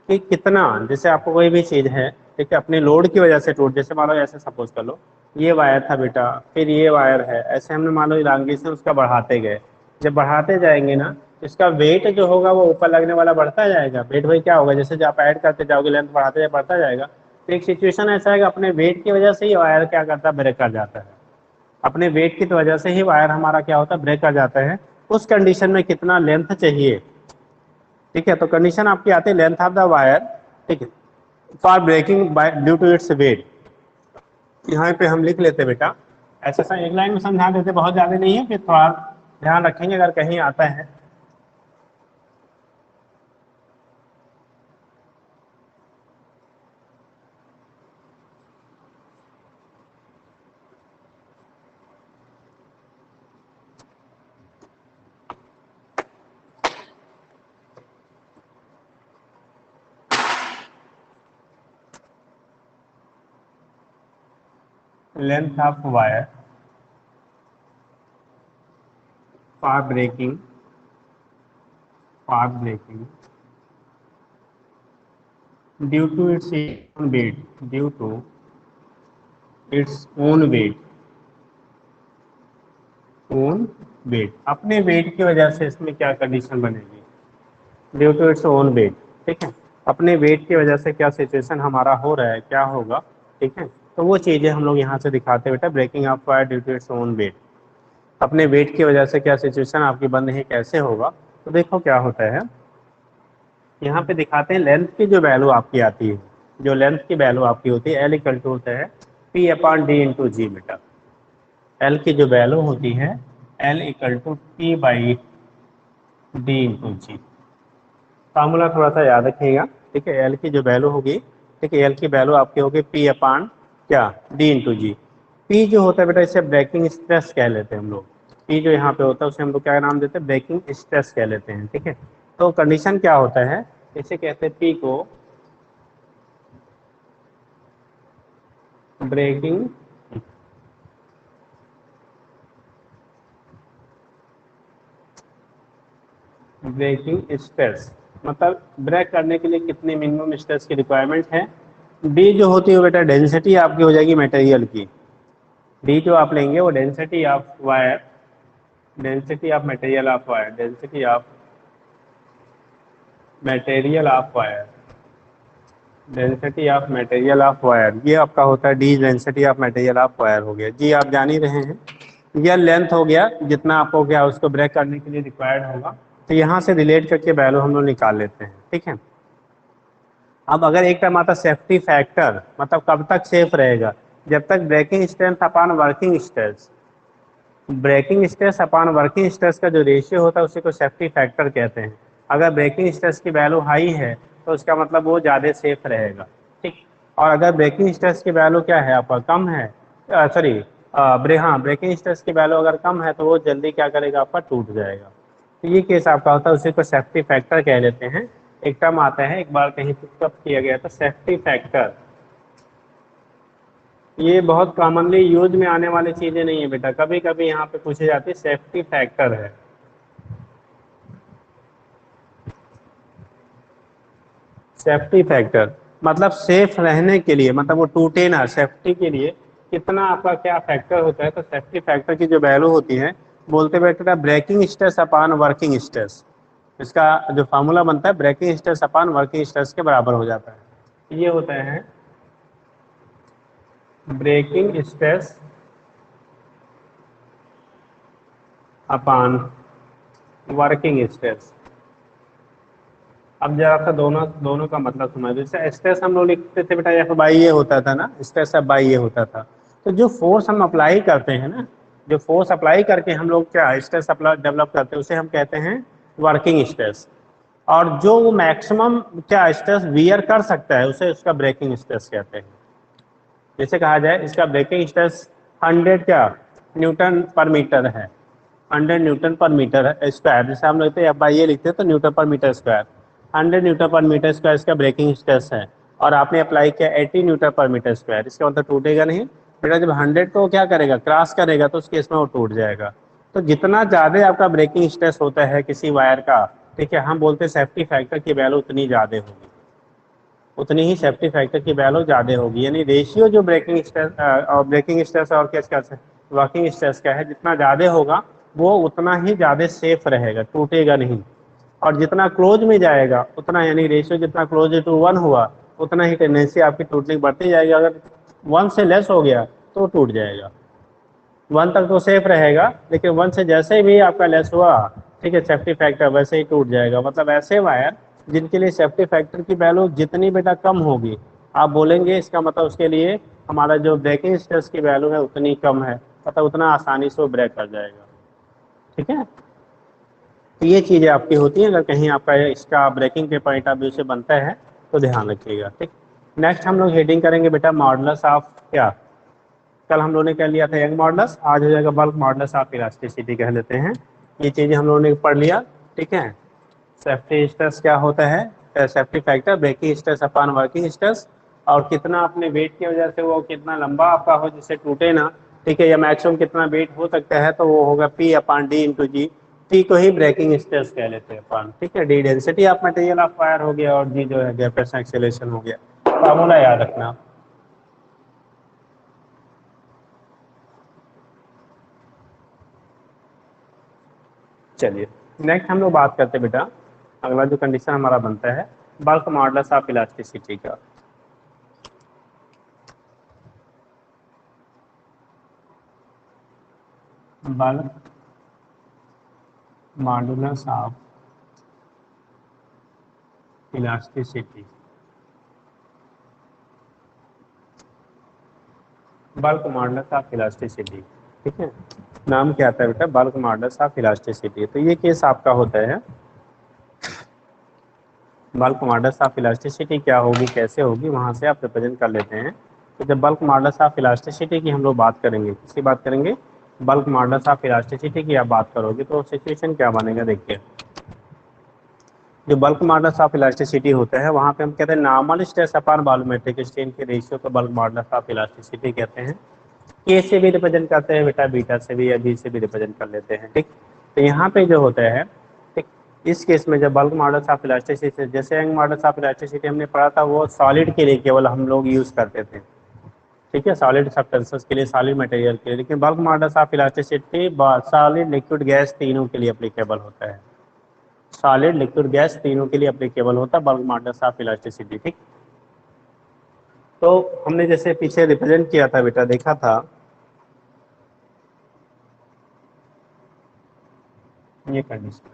कि कितना, जैसे आपको कोई भी चीज़ है, ठीक है, अपने लोड की वजह से टूट, जैसे मान लो ऐसे सपोज कर लो ये वायर था बेटा, फिर ये वायर है, ऐसे हमने मान लो इलांगेशन उसका बढ़ाते गए। जब बढ़ाते जाएंगे ना तो इसका वेट जो होगा वो ऊपर लगने वाला बढ़ता जाएगा। वेट भाई क्या होगा, जैसे जब आप ऐड करते जाओगे लेंथ बढ़ाते जाए बढ़ता जाएगा। तो एक सिचुएशन ऐसा है कि अपने वेट की वजह से ही वायर क्या करता है, ब्रेक कर जाता है। अपने वेट की वजह से ही वायर हमारा क्या होता है, ब्रेक कर जाता है। उस कंडीशन में कितना लेंथ चाहिए, ठीक है। तो कंडीशन आपकी आती है लेंथ ऑफ द वायर, ठीक है, for breaking by due to its weight. यहाँ पे हम लिख लेते बेटा, ऐसा सा एक लाइन में समझा देते, बहुत ज़्यादा नहीं है, फिर थोड़ा ध्यान रखेंगे अगर कहीं आता है। Length of wire for breaking due to its own weight due to its own weight अपने वेट की वजह से इसमें क्या कंडीशन बनेगी, due to its own weight. ठीक है, अपने वेट की वजह से क्या सिचुएशन हमारा हो रहा है, क्या होगा। ठीक है, तो वो चीज़ें हम लोग यहाँ से दिखाते हैं बेटा, breaking of wire due to its own weight, अपने वेट की वजह से क्या सिचुएशन आपकी बन रही है, कैसे होगा। तो देखो क्या होता है, यहाँ पे दिखाते हैं लेंथ की जो वैल्यू आपकी आती है, जो लेंथ की वैल्यू आपकी होती है एल इक्वल टू होता है P upon D into G बेटा। एल की जो वैल्यू होती है L equal to P by D into G. Formula थोड़ा सा याद रखिएगा। ठीक है, एल की जो वैल्यू होगी, ठीक है, एल की वैल्यू आपकी होगी पी अपान क्या, डी इंटू जी। पी जो होता है बेटा इसे ब्रेकिंग स्ट्रेस कह लेते हैं हम लोग। पी जो यहाँ पे होता है उसे हम लोग क्या नाम देते हैं, ब्रेकिंग स्ट्रेस कह लेते हैं। ठीक है, तो कंडीशन क्या होता है, इसे कहते हैं पी को ब्रेकिंग स्ट्रेस, मतलब ब्रेक करने के लिए कितने मिनिमम स्ट्रेस की रिक्वायरमेंट है। डी जो होती है बेटा डेंसिटी आपकी हो जाएगी मटेरियल की, डी जो आप लेंगे वो density of wire, density of material of wire, density of material of wire, density of material of wire, ये आपका होता है D density of material of wire हो गया। जी आप जान ही रहे हैं, यह लेंथ हो गया जितना आपको क्या उसको ब्रेक करने के लिए रिक्वायर्ड होगा। तो यहाँ से रिलेट करके वैल्यू हम लोग निकाल लेते हैं। ठीक है, अब अगर एक टर्म आता सेफ्टी फैक्टर, मतलब कब तक सेफ रहेगा, जब तक breaking strength upon working stress, breaking stress upon working stress का जो रेशियो होता है उसी को सेफ्टी फैक्टर कहते हैं। अगर ब्रेकिंग स्ट्रेस की वैल्यू हाई है तो उसका मतलब वो ज़्यादा सेफ रहेगा। ठीक, और अगर ब्रेकिंग स्ट्रेस की वैल्यू क्या है आपका कम है, सॉरी हाँ ब्रेकिंग स्ट्रेस की वैल्यू अगर कम है तो वो जल्दी क्या करेगा आपका टूट जाएगा। तो ये केस आपका होता है, उसी को सेफ्टी फैक्टर कह लेते हैं। एक टर्म आता है, एक बार कहीं पिकअप किया गया था सेफ्टी फैक्टर, ये बहुत कॉमनली यूज में आने वाली चीजें नहीं है बेटा, कभी कभी यहाँ पे पूछी जाती है सेफ्टी फैक्टर है। सेफ्टी फैक्टर मतलब सेफ रहने के लिए, मतलब वो टूटे ना, सेफ्टी के लिए कितना आपका क्या फैक्टर होता है। तो सेफ्टी फैक्टर की जो वैल्यू होती है बोलते बेटा breaking stress upon working stress, इसका जो फार्मूला बनता है breaking stress upon working stress के बराबर हो जाता है। ये होता है breaking stress upon working stress. अब जरा सा दोनों दोनों का मतलब समझ, जैसे स्ट्रेस हम लोग लिखते थे बेटा एफ बाई ये होता था ना, स्ट्रेस एफ बाई ये होता था। तो जो फोर्स हम अप्लाई करते हैं ना, जो फोर्स अप्लाई करके हम लोग क्या स्ट्रेस अप्लाई डेवलप करते हैं उसे हम कहते हैं वर्किंग स्ट्रेस। और जो वो मैक्सिमम क्या स्ट्रेस वियर कर सकता है उसे उसका ब्रेकिंग स्ट्रेस कहते हैं। जैसे कहा जाए इसका ब्रेकिंग स्ट्रेस 100 क्या न्यूटन पर मीटर है, 100 न्यूटन पर मीटर स्क्वायर, जैसे हम लिखते हैं एफ बाई ए लिखते हैं तो न्यूटन पर मीटर स्क्वायर, 100 न्यूटन पर मीटर स्क्वायर इसका ब्रेकिंग स्ट्रेस है। और आपने अप्लाई किया 80 न्यूटन पर मीटर स्क्वायर, इसका मतलब टूटेगा नहीं बेटा, जब 100 को क्या करेगा क्रॉस करेगा तो उस केस में वो टूट जाएगा। तो जितना ज़्यादा आपका ब्रेकिंग स्ट्रेस होता है किसी वायर का, ठीक है, हम बोलते हैं सेफ्टी फैक्टर की वैल्यू उतनी ज़्यादा होगी, उतनी ही सेफ्टी फैक्टर की वैल्यू ज़्यादा होगी। यानी रेशियो जो ब्रेकिंग स्ट्रेस और क्या वर्किंग स्ट्रेस का है, जितना ज़्यादा होगा वो उतना ही ज़्यादा सेफ रहेगा, टूटेगा नहीं। और जितना क्लोज में जाएगा उतना, यानी रेशियो जितना क्लोज टू 1 हुआ उतना ही टेंडेंसी आपकी टूटने की बढ़ती जाएगी। अगर 1 से लेस हो गया तो वो टूट जाएगा। 1 तक तो सेफ रहेगा, लेकिन 1 से जैसे भी आपका लेस हुआ, ठीक है, सेफ्टी फैक्टर वैसे ही टूट जाएगा। मतलब ऐसे वायर जिनके लिए सेफ्टी फैक्टर की वैल्यू जितनी बेटा कम होगी, आप बोलेंगे इसका मतलब उसके लिए हमारा जो ब्रेकिंग स्ट्रेस की वैल्यू है उतनी कम है, मतलब उतना आसानी से वो ब्रेक कर जाएगा। ठीक है, तो ये चीज़ें आपकी होती हैं, अगर कहीं आपका इसका ब्रेकिंग के पॉइंट ऑफ व्यू से बनता है तो ध्यान रखिएगा। ठीक, नेक्स्ट हम लोग हेडिंग करेंगे बेटा मॉडुलस ऑफ क्या, कल हम लोगों ने कह लिया था यंग मॉडुलस, आज हो जाएगा बल्क मॉडुलस ऑफ इलास्टिसिटी कह लेते हैं। ये चीज़ें हम लोगों ने पढ़ लिया। ठीक है, सेफ्टी स्ट्रेस क्या होता है, safety factor, breaking stress upon working stress, और कितना अपने वेट की वजह से वो कितना लंबा आपका हो जिससे टूटे ना, ठीक है, या मैक्सिमम कितना वेट हो सकता है, तो वो होगा पी अपॉन डी इंटू जी। टी को ही ब्रेकिंग स्ट्रेस कह लेते हैं अपन, ठीक है। D density of material of fire हो गया, और जी जो है ग्रेविटेशनल एक्सेलरेशन हो गया। फार्मूला याद रखना। चलिए नेक्स्ट हम लोग बात करते हैं बेटा, अगला जो कंडीशन हमारा बनता है बल्क मॉडुलस ऑफ इलास्टिसिटी का। Bulk modulus of elasticity, bulk modulus of elasticity, ठीक है। नाम क्या आता है बेटा, बल्क मॉडुलस ऑफ इलास्टिसिटी। तो ये केस आपका होता है, बल्क मॉडुलस ऑफ इलास्टिसिटी क्या होगी, कैसे होगी, वहां से आप रिप्रेजेंट कर लेते हैं। तो जब बल्क मॉडुलस ऑफ इलास्टिसिटी की हम लोग बात करेंगे, किसकी बात करेंगे, बल्क मॉडुलस ऑफ इलास्टिसिटी की आप बात करोगे, तो सिचुएशन क्या बनेगा देखिए। जो बल्क मॉडुलस ऑफ इलास्टिसिटी होता है, वहां पे हम कहते हैं normal stress upon volumetric strain के रेशियो को बल्क मॉडुलस ऑफ इलास्टिसिटी कहते हैं। के से भी रिप्रेजेंट करते हैं बेटा, बीटा से भी या बी से भी रिप्रेजेंट कर लेते हैं, ठीक। तो यहाँ पे जो होता है, ठीक, इस केस में जब बल्क मॉडुलस ऑफ इलास्टिसिटी, जैसे यंग मॉडुलस ऑफ इलास्टिसिटी हमने पढ़ा था, वो सॉलिड के लिए केवल हम लोग यूज करते थे, ठीक है, सॉलिड सब्सटेंसेस के लिए, सॉलिड मटेरियल के लिए। लेकिन bulk modulus of elasticity solid liquid gas तीनों के लिए अप्लीकेबल होता है, सॉलिड लिक्विड गैस तीनों के लिए अप्लीकेबल होता है बल्क मॉडुलस ऑफ इलास्टिसिटी, ठीक। तो हमने जैसे पीछे रिप्रेजेंट किया था बेटा, देखा था ये कंडीशन,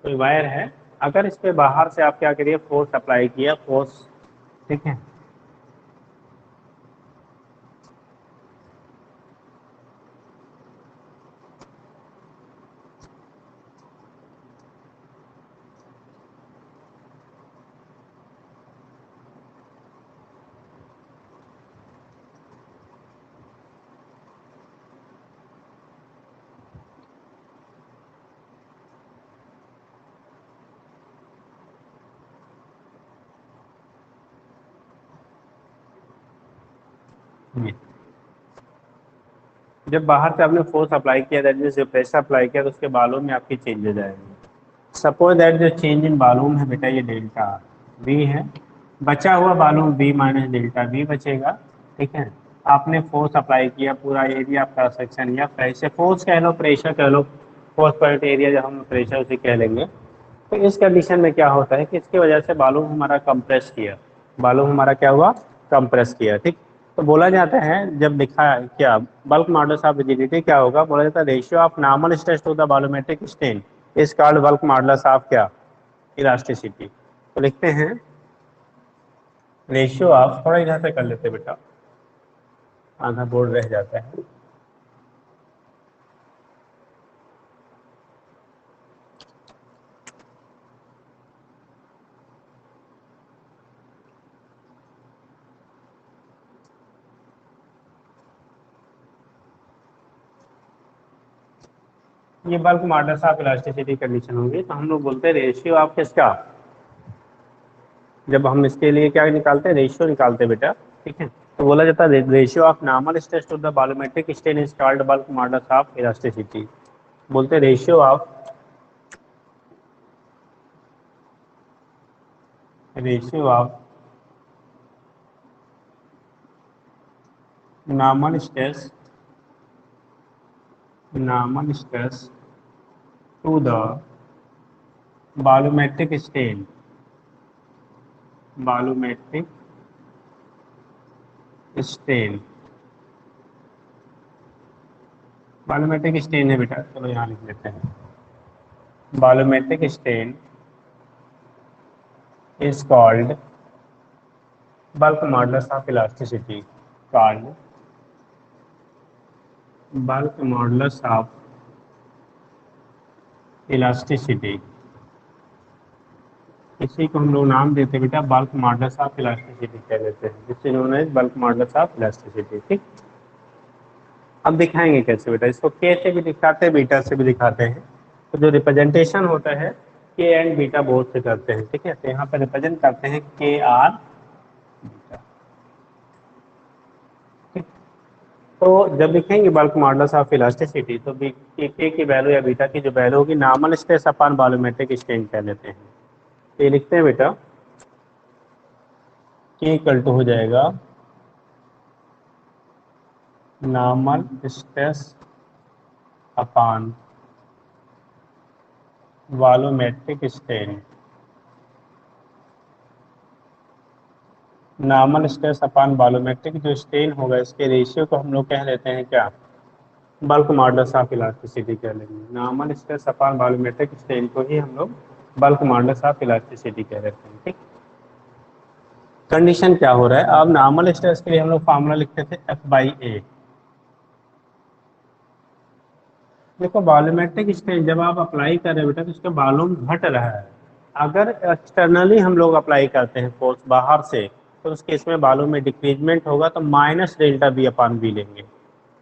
कोई वायर है, अगर इस पे बाहर से आप क्या करिए, फोर्स अप्लाई किया, फोर्स, ठीक है, जब बाहर से आपने फोर्स अप्लाई किया, दैट मींस जो प्रेशर अप्लाई किया, तो उसके बालों में आपकी चेंजेस आएंगे। सपोज दैट जो चेंज इन वॉल्यूम है बेटा, ये डेल्टा वी है, बचा हुआ volume we minus delta we बचेगा, ठीक है। आपने फोर्स अप्लाई किया, पूरा एरिया आपका सेक्शन या प्रेशर, फोर्स कह लो प्रेशर कह लो, फोर्स पॉइंट एरिया जब हम प्रेशर उसे कह लेंगे। तो इस कंडीशन में क्या होता है कि इसकी वजह से वॉल्यूम हमारा कंप्रेस किया, वॉल्यूम हमारा क्या हुआ, कंप्रेस किया, ठीक। तो बोला जाता है, जब लिखा है क्या बल्क मॉडुलस ऑफ रिजिडिटी क्या होगा, बोला जाता है ratio of normal stress to the volumetric strain is called bulk modulus of क्या, इलास्टिसिटी। तो लिखते हैं रेशियो ऑफ, थोड़ा इधर से कर लेते बेटा, आधा बोर्ड रह जाता है। ये bulk modulus of elasticity condition होगी, तो हम लोग बोलते हैं रेशियो ऑफ किसका, जब हम इसके लिए क्या निकालते हैं, रेशियो निकालते हैं बेटा, ठीक है। तो बोला जाता है ratio of normal stress to the volumetric strain is called bulk modulus of elasticity. बोलते हैं ratio of normal stress, normal stress to the volumetric strain, volumetric strain, volumetric strain है बेटा, चलो यहाँ लिख लेते हैं, volumetric strain is called bulk modulus of elasticity, called bulk modulus of elasticity. इसी को हम लोग नाम देते हैं बेटा बल्क मॉडुलस ऑफ इलास्टिसिटी कह लेते हैं, जिससे known as bulk modulus of elasticity, ठीक। अब दिखाएंगे कैसे बेटा, इसको के से भी दिखाते हैं, बीटा से भी दिखाते हैं। तो जो रिप्रेजेंटेशन होता है के एंड बीटा बोथ से करते हैं, ठीक है। तो यहाँ पे रिप्रेजेंट करते हैं के आर बीटा, ठीक। तो जब लिखेंगे बल्क मॉडुलस ऑफ इलास्टिसिटी तो के की वैल्यू या बीटा की जो वैल्यू होगी normal stress upon volumetric strain कह लेते हैं। तो ये लिखते हैं बेटा, के इक्वल टू हो जाएगा normal stress upon volumetric strain. Normal stress upon volumetric जो स्ट्रेन होगा इसके रेशियो को हम लोग कह लेते हैं क्या, बल्क मॉडुलस ऑफ इलास्टिसिटी कह लेंगे। Normal stress upon volumetric strain को ही हम लोग बल्क मॉडुलस ऑफ इलास्टिसिटी कह लेते हैं, ठीक। कंडीशन क्या हो रहा है, अब नॉर्मल स्ट्रेस के लिए हम लोग फार्मूला लिखते थे एफ बाई ए। देखो वॉल्यूमेट्रिक स्ट्रेन जब आप अप्लाई कर रहे हो बेटा तो उसका वॉल्यूम घट रहा है। अगर एक्सटर्नली हम लोग अप्लाई करते हैं फोर्स बाहर से तो उस केस में वॉल्यूम में डिक्रीजमेंट होगा तो माइनस डेल्टा बी अपान बी लेंगे।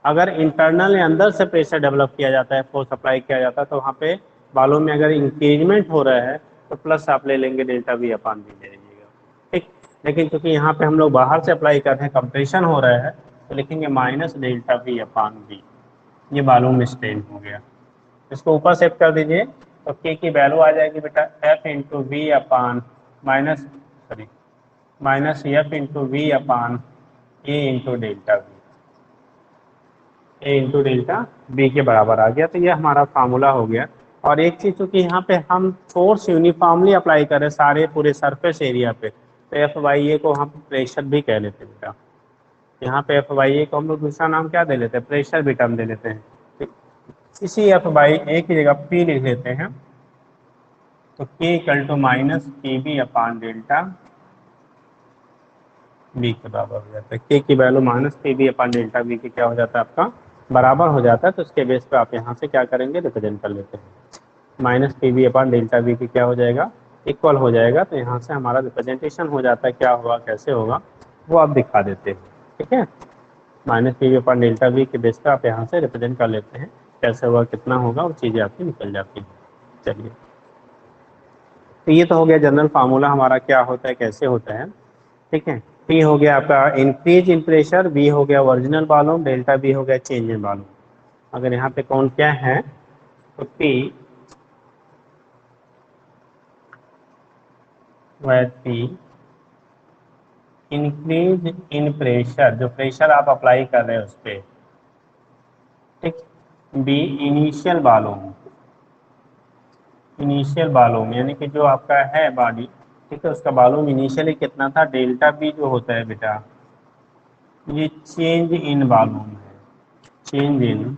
अगर इंटरनल या अंदर से प्रेशर डेवलप किया जाता है, फोर्स अप्लाई किया जाता है, तो वहाँ पे वॉल्यूम में अगर इंक्रीजमेंट हो रहा है तो प्लस आप ले लेंगे डेल्टा बी अपान बी ले लीजिएगा, ठीक। लेकिन क्योंकि यहाँ पे हम लोग बाहर से अप्लाई कर रहे हैं, कंप्रेशन हो रहा है, तो लिखेंगे माइनस डेल्टा बी अपान बी। ये वॉल्यूम स्ट्रेन हो गया। इसको ऊपर शिफ्ट कर दीजिए तो के की वैल्यू आ जाएगी बेटा F into V upon minus F into V upon A into delta B. A into delta B के बराबर आ गया। तो ये हमारा फार्मूला हो गया। और एक चीज़ चूँकि यहाँ पे हम फोर्स यूनिफॉर्मली अप्लाई कर रहे हैं सारे पूरे सरफेस एरिया पे, तो एफ वाई ए को हम प्रेशर भी कह लेते हैं बेटा। यहाँ पे एफ वाई ए को हम लोग दूसरा नाम क्या दे लेते हैं, प्रेशर भी टर्म दे लेते हैं, ठीक। इसी एफ वाई ए की जगह पी लिख लेते हैं तो के इक्वल टू माइनस के बी अपान डेल्टा बी के बराबर हो जाता है। के की वैल्यू माइनस के बी अपान डेल्टा बी के क्या हो जाता है आपका बराबर हो जाता है। तो उसके बेस पे आप यहाँ से क्या करेंगे, रिप्रेजेंट कर लेते हैं। माइनस के बी अपान डेल्टा बी के क्या हो जाएगा, इक्वल हो जाएगा। तो यहाँ से हमारा रिप्रेजेंटेशन हो जाता है, क्या होगा कैसे होगा वो आप दिखा देते हैं, ठीक है। माइनस के बी अपान डेल्टा बी के बेस पे आप यहाँ से रिप्रेजेंट कर लेते हैं, कैसे होगा कितना होगा वो चीज़ें आपकी निकल जाती हैं। चलिए, तो ये तो हो गया जनरल फार्मूला हमारा क्या होता है कैसे होता है, ठीक है। P हो गया आपका इंक्रीज इन प्रेशर, V हो गया ओरिजिनल वॉल्यूम, डेल्टा B हो गया चेंज इन वॉल्यूम। अगर यहाँ पे कौन क्या है तो P वह P इंक्रीज इन प्रेशर, जो प्रेशर आप अप्लाई कर रहे हैं उस पर, ठीक। B इनिशियल वॉल्यूम यानी कि जो आपका है बॉडी, ठीक है, उसका वॉल्यूम इनिशियली कितना था, डेल्टा B जो होता है बेटा ये चेंज इन वॉल्यूम है, चेंज इन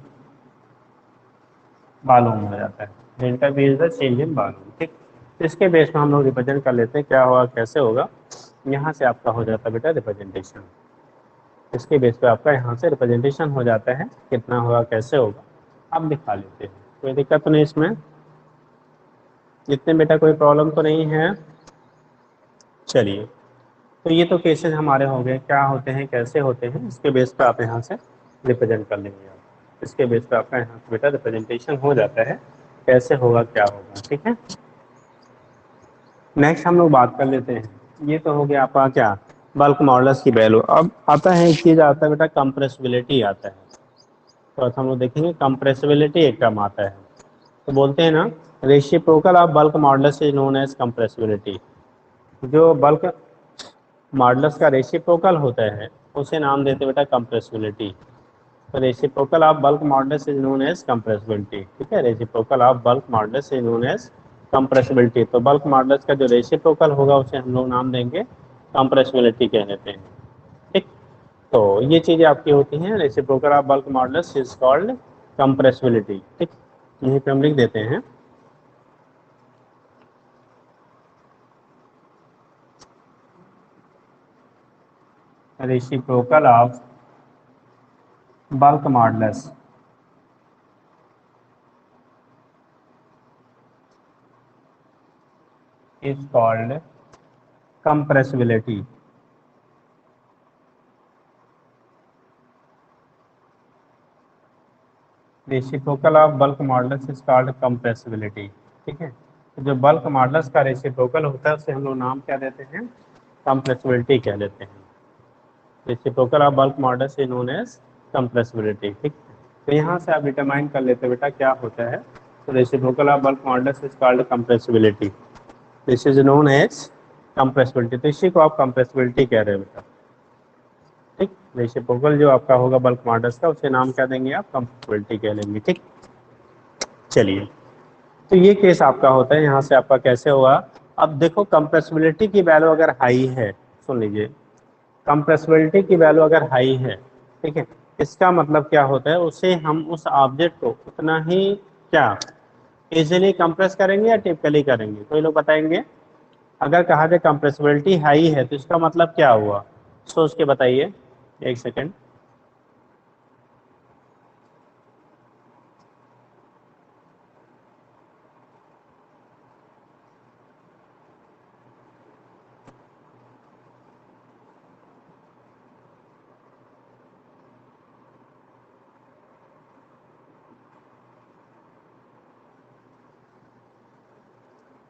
वॉल्यूम हो जाता है। Delta B is the change in volume, ठीक। तो इसके बेस में हम लोग रिप्रेजेंट कर लेते हैं क्या होगा कैसे होगा। यहाँ से आपका हो जाता है बेटा रिप्रेजेंटेशन। इसके बेस पे आपका यहाँ से रिप्रेजेंटेशन हो जाता है, कितना होगा कैसे होगा आप दिखा लेते हैं। कोई दिक्कत तो नहीं इसमें, इतने बेटा कोई प्रॉब्लम तो नहीं है। चलिए, तो ये तो केसेस हमारे हो गए, क्या होते हैं कैसे होते हैं, इसके बेस पे आप यहाँ से रिप्रेजेंट कर लेंगे आप। इसके बेस पे आपका यहाँ से बेटा रिप्रेजेंटेशन हो जाता है, कैसे होगा क्या होगा, ठीक है। नेक्स्ट हम लोग बात कर लेते हैं, ये तो हो गया आपका क्या, बल्क मॉडुलस की वैल्यू। अब आता है एक चीज़ आता है बेटा कंप्रेसिबिलिटी आता है। तो हम लोग देखेंगे कंप्रेसिबिलिटी एक टर्म आता है। तो बोलते हैं ना reciprocal of bulk modulus is known as compressibility. जो बल्क मॉडुलस का रेसिप्रोकल होता है उसे नाम देते बेटा कंप्रेसिबिलिटी। तो reciprocal of bulk modulus is known as compressibility, ठीक है। Reciprocal of bulk modulus is known as compressibility. तो बल्क मॉडुलस का जो रेसिप्रोकल होगा उसे हम लोग नाम देंगे कंप्रेसिबिलिटी कह देते हैं, ठीक। तो ये चीज़ें आपकी होती हैं, reciprocal of bulk modulus is called compressibility, ठीक। यहीं पे हम लिख देते हैं reciprocal of bulk modulus is called compressibility. Reciprocal of bulk modulus is called compressibility, ठीक है। जो बल्क मॉडुलस का रेसिप्रोकल होता है उसे हम लोग नाम क्या देते हैं, कंप्रेसिबिलिटी कह देते हैं। Reciprocal of bulk modulus is known as compressibility. ठीक, तो यहाँ से आप डिटरमाइन कर लेते बेटा क्या होता है। तो reciprocal of bulk modulus is called compressibility, this is known as compressibility. तो इसी को आप कंप्रेसिबिलिटी कह रहे हो बेटा। ठीक, रेसिप्रोकल जो आपका होगा बल्क मॉडुलस का उसे नाम क्या देंगे आप, कंप्रेसिबिलिटी कह लेंगे। ठीक, चलिए, तो ये केस आपका होता है। यहाँ से आपका कैसे होगा, अब देखो कंप्रेसिबिलिटी की वैल्यू अगर हाई है, सुन लीजिए, कंप्रेसिबिलिटी की वैल्यू अगर हाई है, ठीक है, इसका मतलब क्या होता है, उसे हम उस ऑब्जेक्ट को उतना ही क्या इजीली कंप्रेस करेंगे या टिपिकली करेंगे, कोई लोग बताएंगे। अगर कहा जाए कंप्रेसिबिलिटी हाई है तो इसका मतलब क्या हुआ, सोच के बताइए, एक सेकेंड।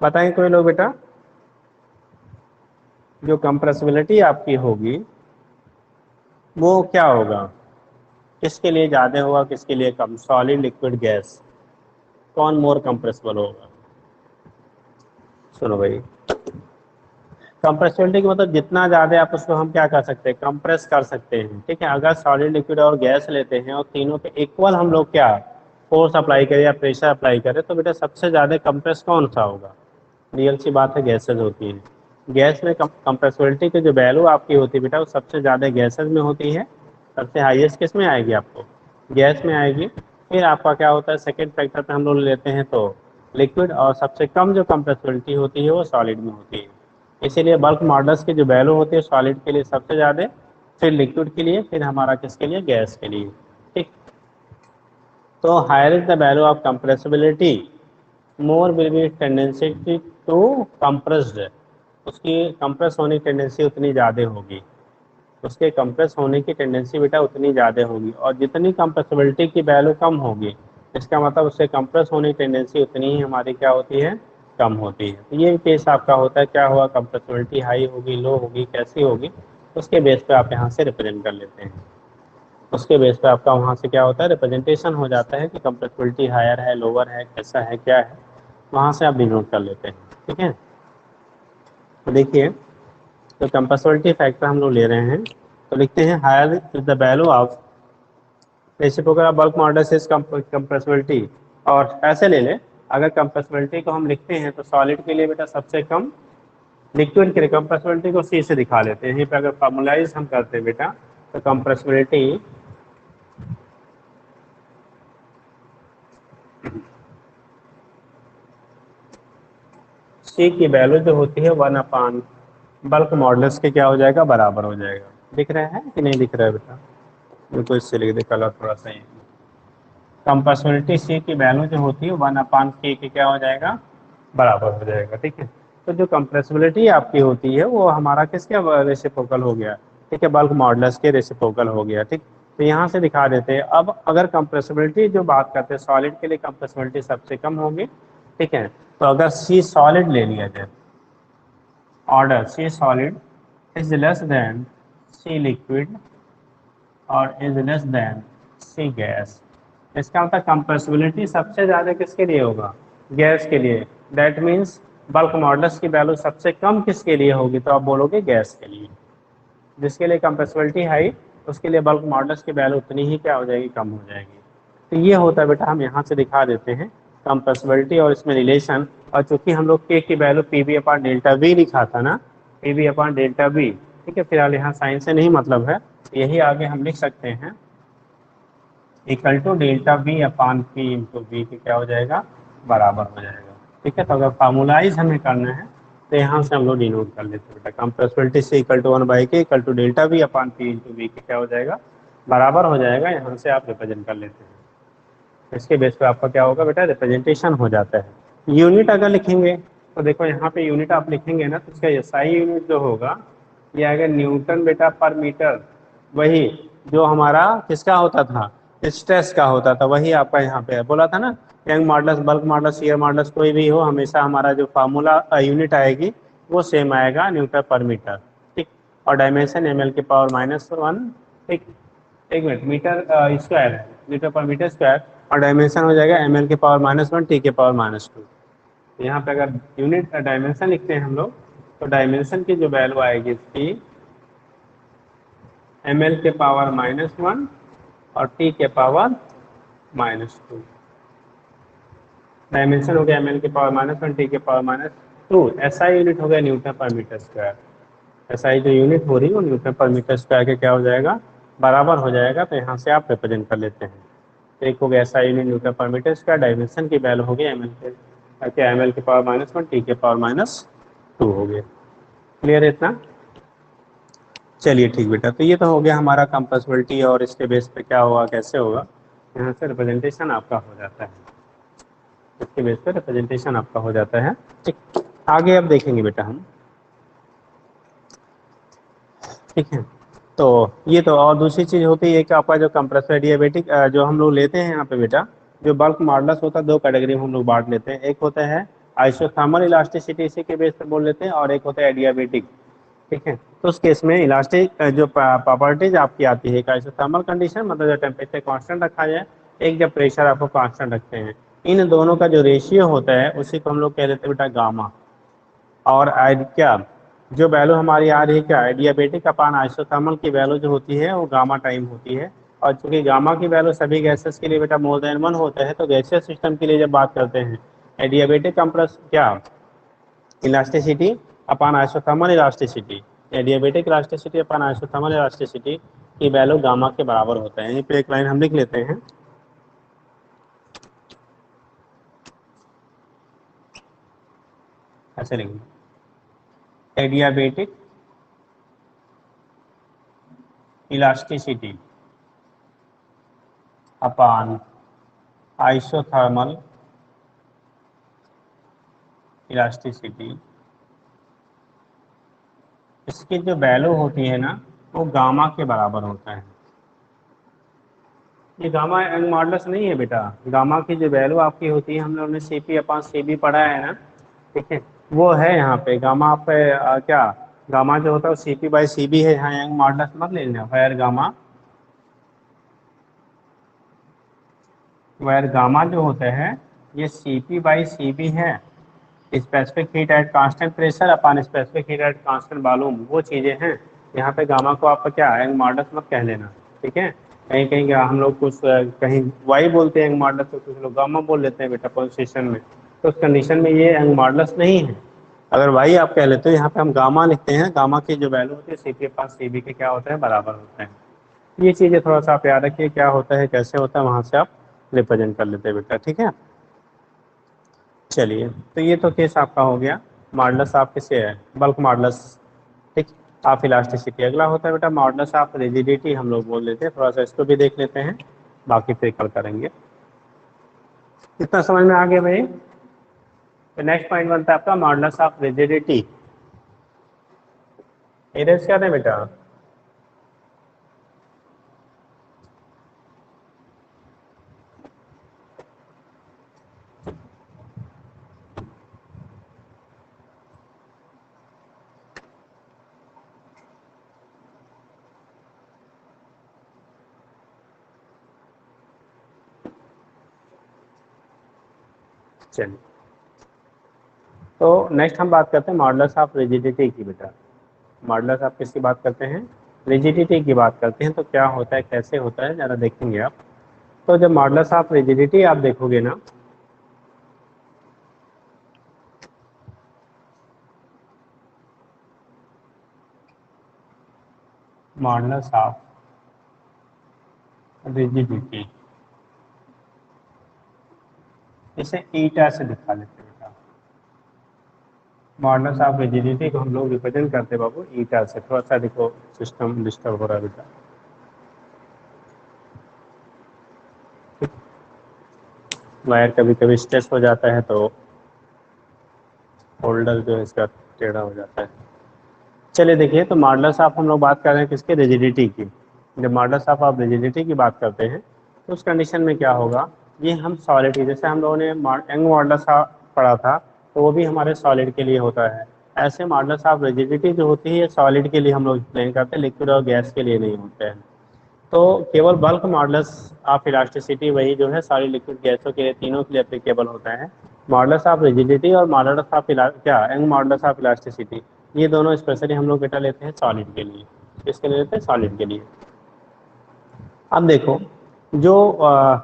बताएं कोई लोग बेटा, जो कंप्रेसिबिलिटी आपकी होगी वो क्या होगा, किसके लिए ज्यादा होगा किसके लिए कम, सॉलिड लिक्विड गैस, कौन मोर कंप्रेसिबल होगा। सुनो भाई, कंप्रेसिबिलिटी का मतलब जितना ज्यादा आप उसको हम क्या कर सकते हैं, कंप्रेस कर सकते हैं। ठीक है, अगर सॉलिड लिक्विड और गैस लेते हैं और तीनों पे इक्वल हम लोग क्या फोर्स अप्लाई करें या प्रेशर अप्लाई करें, तो बेटा सबसे ज्यादा कंप्रेस कौन सा होगा, रियल सी बात है गैसेज होती है। गैस में कंप्रेसिबिलिटी की जो वैल्यू आपकी होती है बेटा वो सबसे ज़्यादा गैसेज में होती है। सबसे हाईएस्ट किस में आएगी, आपको गैस में आएगी। फिर आपका क्या होता है, सेकंड फैक्टर पे हम लोग लेते हैं तो लिक्विड, और सबसे कम जो कंप्रेसिबिलिटी होती है वो सॉलिड में होती है। इसीलिए बल्क मॉडल्स की जो वैल्यू होती है सॉलिड के लिए सबसे ज़्यादा, फिर लिक्विड के लिए, फिर हमारा किसके लिए, गैस के लिए। ठीक, तो higher is the value of compressibility more will be tendency to compressed, उसकी कंप्रेस होने की टेंडेंसी उतनी ज़्यादा होगी, उसके कंप्रेस होने की टेंडेंसी बेटा उतनी ज़्यादा होगी। और जितनी कंप्रेसिबिलिटी की वैल्यू कम होगी, इसका मतलब उससे कंप्रेस होने की टेंडेंसी उतनी ही हमारी क्या होती है, कम होती है। तो ये केस आपका होता है, क्या हुआ, कंप्रेसिबिलिटी हाई होगी, लो होगी, कैसी होगी, उसके बेस पे आप यहाँ से रिप्रेजेंट कर लेते हैं। उसके बेस पे आपका वहाँ से क्या होता है, रिप्रेजेंटेशन हो जाता है कि कंप्रेसिबिलिटी हायर है, लोअर है, कैसा है, क्या है, वहाँ से आप डिनोट कर लेते हैं। ठीक है, तो देखिए, तो कंप्रेसिबिलिटी फैक्टर हम लोग ले रहे हैं, तो लिखते हैं higher is the value of reciprocal of bulk modulus is compressibility. और ऐसे ले लें, अगर कंप्रेसिबिलिटी को हम लिखते हैं तो सॉलिड के लिए बेटा सबसे कम, लिक्विड के लिए कंप्रेसिबिलिटी को सी से दिखा लेते हैं। यहीं पे अगर फॉर्मुलाइज हम करते हैं बेटा, तो कंप्रेसिबिलिटी सी की वैल्यू जो होती है 1/, बल्क मॉडुलस के क्या हो जाएगा, बराबर हो जाएगा। दिख रहा है कि नहीं दिख रहा है बेटा, बिल्कुल इससे लिख दे कलर थोड़ा सा ही। कंप्रेसिबिलिटी सी की वैल्यू जो होती है 1/k के क्या हो जाएगा, बराबर हो जाएगा। ठीक है, तो जो कंप्रेसिबिलिटी आपकी होती है वो हमारा किसके रेसिप्रोकल हो गया, ठीक है, बल्क मॉडुलस के रेसिप्रोकल हो गया। ठीक, तो यहाँ से दिखा देते हैं। अब अगर कंप्रेसिबिलिटी जो बात करते हैं, सॉलिड के लिए कंप्रेसिबिलिटी सबसे कम होगी। ठीक है, तो अगर सी सॉलिड ले लिया जाए, order C solid is less than C liquid और is less than C gas, इसका मतलब कंप्रेसिबिलिटी सबसे ज़्यादा किसके लिए होगा, गैस के लिए। दैट मीन्स बल्क मॉडुलस की वैल्यू सबसे कम किसके लिए होगी, तो आप बोलोगे गैस के लिए। जिसके लिए कंप्रेसिबिलिटी हाई, उसके लिए बल्क मॉडुलस की वैल्यू उतनी ही क्या हो जाएगी, कम हो जाएगी। तो ये होता है बेटा, हम यहाँ से दिखा देते हैं कंप्रेसिबिलिटी और इसमें रिलेशन। और चूंकि हम लोग के की value P B upon delta V लिखा था ना, P B upon delta V, ठीक है, फिलहाल यहाँ साइन से नहीं मतलब है, यही आगे हम लिख सकते हैं equal to delta V upon P into V के क्या हो जाएगा, बराबर हो जाएगा। ठीक है, तो अगर फार्मूलाइज हमें करना है तो यहाँ से हम लोग डिनोट कर लेते हैं बेटा, कंप्रेसिबिलिटी से equal to 1/k equal to delta V upon P into V के क्या हो जाएगा, बराबर हो जाएगा। यहाँ से आप रिप्रेजेंट कर लेते हैं, इसके बेस पे आपका क्या होगा बेटा, रिप्रेजेंटेशन हो जाता है। यूनिट अगर लिखेंगे तो देखो यहाँ पे यूनिट आप लिखेंगे ना, तो इसका एसआई यूनिट जो होगा ये आएगा न्यूटन बेटा पर मीटर, वही जो हमारा किसका होता था, स्ट्रेस का होता था, वही आपका यहाँ पे बोला था ना, young models, bulk models, shear models कोई भी हो, हमेशा हमारा जो फार्मूला यूनिट आएगी वो सेम आएगा, न्यूटन पर मीटर। ठीक। और डायमेंशन एम एल के पावर -1। ठीक। एक मिनट, मीटर स्क्वायर है, मीटर पर मीटर स्क्वायर। और डायमेंशन हो जाएगा एम एल के पावर -1 टी के पावर -2। यहाँ पे अगर यूनिट डायमेंशन लिखते हैं हम लोग, तो डायमेंशन की जो वैल्यू आएगी इसकी एम एल के पावर -1 और टी के पावर -2। डायमेंशन हो गया एम एल के पावर -1 टी के पावर -2। एसआई यूनिट हो गया न्यूटन पर मीटर स्क्वायर। एसआई जो यूनिट हो रही है वो न्यूटन पर मीटर स्क्वायर के क्या हो जाएगा, बराबर हो जाएगा। तो यहाँ से आप रिप्रेजेंट कर लेते हैं। तो एक हो गया एसआई यूनिट न्यूटन पर मीटर स्क्वायर, डायमेंशन की वैल्यू हो गई एम एल के, क्या एम एल के पावर -1 टी के पावर -2 हो गया। क्लियर है इतना? चलिए ठीक बेटा, तो ये तो हो गया हमारा कंप्रेसिबिलिटी, और इसके बेस पे क्या होगा, कैसे होगा, यहाँ से रिप्रेजेंटेशन आपका हो जाता है। इसके बेस पे रिप्रेजेंटेशन आपका हो जाता है। ठीक। आगे अब देखेंगे बेटा हम। ठीक है। तो ये तो, और दूसरी चीज होती है कि आपका जो कंप्रेसर एडियाबेटिक जो हम लोग लेते हैं यहाँ पे बेटा, जो बल्क मॉडल्स होता है, दो कैटेगरी में हम लोग बांट लेते हैं। एक होता है आइसोथर्मल इलास्टिसिटी, इसी के बेस पे बोल लेते हैं, और एक होता है एडियाबेटिक। ठीक है। तो उस केस में इलास्टिक जो प्रॉपर्टीज आपकी आती है, एक आइसोथर्मल कंडीशन, मतलब जब टेम्परेचर कांस्टेंट रखा जाए, एक जब प्रेशर आपको कांस्टेंट रखते हैं, इन दोनों का जो रेशियो होता है उसी को हम लोग कह देते हैं बेटा गामा। और क्या जो वैल्यू हमारी आ रही है, क्या एडियाबेटिक अपान आइसोथर्मल की वैल्यू जो होती है वो गामा टाइम होती है। और चूंकि गामा की वैल्यू सभी गैसेस के लिए बेटा मोर देन 1 होता है, तो गैसियस सिस्टम के लिए जब बात करते हैं, एडियाबेटिक कंप्रेस क्या इलास्टिसिटी अपान आइसोथर्मल इलास्टिसिटी, एडियाबेटिक इलास्टिसिटी अपान आइसोथर्मल इलास्टिसिटी की वैल्यू गामा के बराबर होता है। यहीं पे एक लाइन हम लिख लेते हैं, ऐसे लिखेंगे, एडियाबेटिक इलास्टिसिटी अपान आइसोथर्मल इलास्टिसिटी, इसकी जो वैल्यू होती है ना, वो गामा के बराबर होता है। ये गामा यंग मॉडल्स नहीं है बेटा, गामा की जो वैल्यू आपकी होती है, हम लोगों ने सीपी अपान सीबी पढ़ा है ना। ठीक है। वो है यहाँ पे गामा, आप क्या गामा जो होता है वो सीपी बाई सीबी है। यहाँ यंग मॉडल्स मत ले लेना, वायर गामा जो होता है ये सीपी बाई सीबी है। Specific heat at constant pressure upon specific heat at constant volume, वो चीज़ें हैं। यहाँ पे गामा को आपका क्या यंग मॉडल्स मत कह लेना। ठीक है। कहीं कहीं हम लोग कुछ कहीं वाई बोलते हैं यंग मॉडल्स, तो कुछ लोग गामा बोल लेते हैं बेटा पोजिशन में। तो उस कंडीशन में ये यंग मॉडल्स नहीं है। अगर वाई आप कह लेते हो, यहाँ पे हम गामा लिखते हैं, गामा की जो वैल्यू होती है सी के पास सी बी के क्या होता है, बराबर होता है। ये चीज़ें थोड़ा सा आप याद रखिए, क्या होता है कैसे होता है, वहाँ से आप रिप्रेजेंट कर लेते हैं बेटा। ठीक है। चलिए, तो ये तो केस आपका हो गया। मॉडल्स आप किसे है, बल्क मॉडल्स। ठीक। आप इलास्टिसिटी, अगला होता है बेटा मॉडल्स आप रिजिडिटी, हम लोग बोल लेते हैं। थोड़ा सा इसको भी देख लेते हैं, बाकी फिर कल करेंगे। इतना समझ में आ गया भाई? तो नेक्स्ट पॉइंट बनता है आपका मॉडल्स ऑफ रिजिडिटी। इरेज क्या है बेटा? चलिए, तो नेक्स्ट हम बात करते हैं मॉडल्स ऑफ रिजिडिटी की बेटा। मॉडल्स आप किसकी बात करते हैं? रिजिडिटी की बात करते हैं। तो क्या होता है, कैसे होता है, ज़रा देखेंगे आप। तो जब मॉडल्स ऑफ रिजिडिटी आप देखोगे ना, मॉडल्स ऑफ रिजिडिटी, इसे ईटा से दिखा लेते हैं बेटा। मॉडल्स ऑफ रिजिडिटी को हम लोग रिप्रेजेंट करते हैं बाबू ईटा से। थोड़ा सा देखो सिस्टम डिस्टर्ब हो रहा है बेटा। वायर कभी कभी स्ट्रेस हो जाता है, तो होल्डर जो है इसका टेढ़ा हो जाता है। चलिए देखिए, तो मॉडल्स ऑफ हम लोग बात कर रहे हैं किसके, रिजिडिटी की। जब मॉडल्स ऑफ आप रिजिडिटी की बात करते हैं, तो उस कंडीशन में क्या होगा, ये हम सॉलिड की, जैसे हम लोगों ने यंग मॉडुलस पढ़ा था, तो वो भी हमारे सॉलिड के लिए होता है। ऐसे मॉडुलस ऑफ रिजिडिटी जो होती है ये सॉलिड के लिए हम लोग एक्सप्लेन करते हैं, लिक्विड और गैस के लिए नहीं होते हैं। तो केवल बल्क मॉडुलस ऑफ इलास्टिसिटी वही जो है सॉलिड लिक्विड गैसों के लिए, तीनों के लिए एप्लीकेबल होता है। मॉडुलस ऑफ रिजिडिटी और मॉडुलस ऑफ क्या यंग मॉडुलस ऑफ इलास्टिसिटी, ये दोनों स्पेशली हम लोग बेटा लेते हैं सॉलिड के लिए। किसके लिए लेते हैं? सॉलिड के लिए। अब देखो, जो